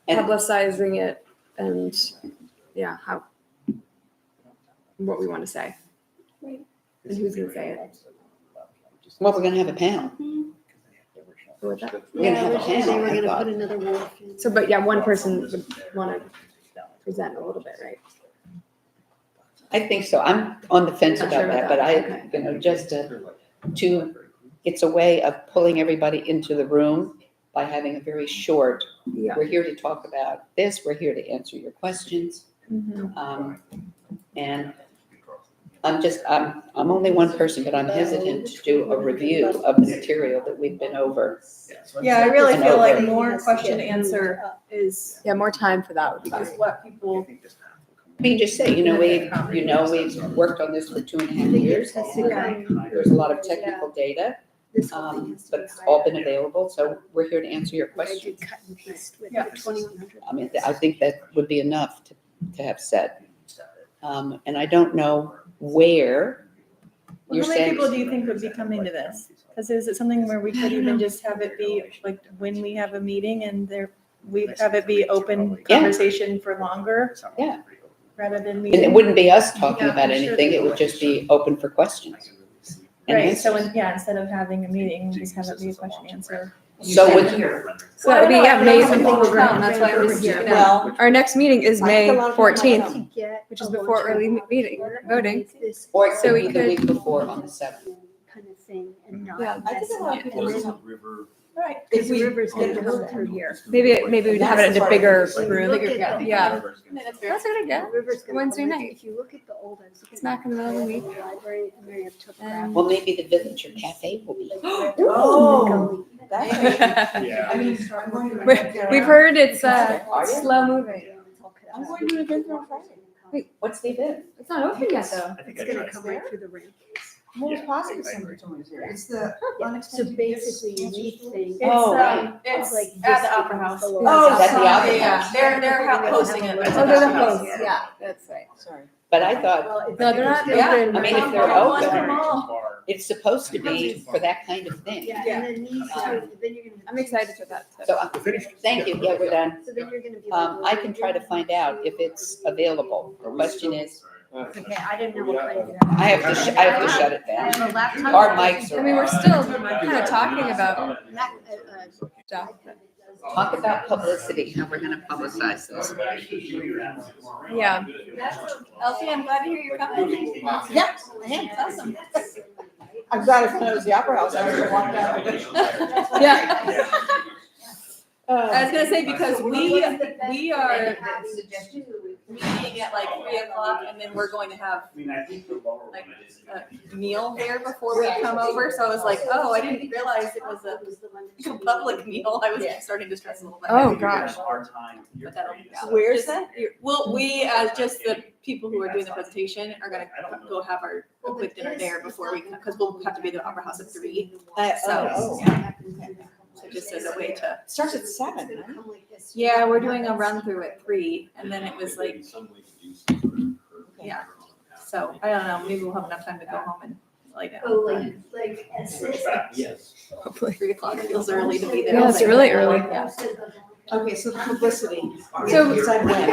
And publicizing it and, yeah, what we want to say. And who's going to say it. well, we're going to have a panel. Go with that. We're going to have a panel, I thought. another wolf in. So, but yeah, one person would want to present a little bit, right? I think so. I'm on the fence Not about sure that, about but that. Okay. just it's a way of pulling everybody into the room by having a very short, Yeah. we're here to talk about this, we're here to answer your questions. And I'm only one person, but I'm hesitant to do a review of the material that we've been over. Yeah, I really And feel like over. more question answer is Yeah, more time for that would be is good. what people. I mean, just say, we've worked on this for 2.5 years. There's a lot of technical data, but it's all been available, so we're here to answer your questions. Cut and paste with Yeah. 2100. I mean, I think that would be enough to have said. And I don't know where you're How many saying. people do you think would be coming to this? Because is it something where we could even just have it be like when we have a meeting and we have it be open Yeah. conversation for longer? Yeah. Rather than And it meeting. wouldn't be us talking Yeah, about I'm sure anything, they it would just be open for questions. and Right, so answers. instead of having a meeting, just have it be a question answer. So would, So that would be, yeah, May, That's why we're here. Well, our next meeting is May To 14th, get which is a before larger early lot meeting, for voting. this or it So could we be the could- week before on the 7th. kind of thing and not. Yeah. I think a lot of people mess do. up. right. Because the river's gonna come through here. Maybe we'd have it in a bigger room. Look at the- Yeah. That's a good idea. The river's gonna Wednesday come in. night. If you look at the old ones. you can- Smack in the middle of the week. Library, and Mary have took And- Well, maybe the Villager Cafe will be. Oh, that's Yeah. I mean, I'm going to. We've heard it's Are you? slow moving. I'm going to an event on Friday. What's the event? It's not open yet though. It's gonna come right through the ramp. Most positive somebody told me to. It's the So unexpected basically, gifts. we think. Oh, right. It's Like at this the Opera House. becomes the Oh, At the sorry, Opera yeah, House. they're hosting it. Oh, they're the hosts, yeah, that's right. Sorry. But I thought, No, they're not Yeah. open. I mean, if they're One open, from all. it's supposed to be for that kind of thing. Yeah, and then these two, then you're gonna. I'm excited for that too. So, Finished? thank you, yeah, we're done. So then you're gonna be like. I can try to find out if it's available. The question is, Okay, I didn't know what kind of. I have to shut it down. Our mics I are mean, we're on. still kind of talking about stuff. Talk about publicity, how we're gonna publicize this. Yeah. Elsie, I'm glad to hear you're coming. Yeah, I am, that's awesome. I'm glad it's when it was the Opera House. I was gonna walk down. Yeah. I was gonna say, because we are meeting at like 3:00 and then we're going to have like a meal there before we come over. So I was like, oh, I didn't realize it was a public meal. I was starting to stress a little bit. Oh, gosh. But that'll be out. Where's that? Well, we, as just the people who are doing the presentation, are gonna go have our a quick dinner there before we, because we'll have to be at the Opera House at 3. So, yeah. So just as a way to. Starts at 7, It's gonna right? come like this. Yeah, we're doing a run through at 3, and then it was like, yeah. So I don't know, maybe we'll have enough time to go home and lay down. Oh, like as this. Yes. Hopefully 3 o'clock feels early to be there. Yeah, it's really early. Yeah. Okay, so the publicity. So- Decide when.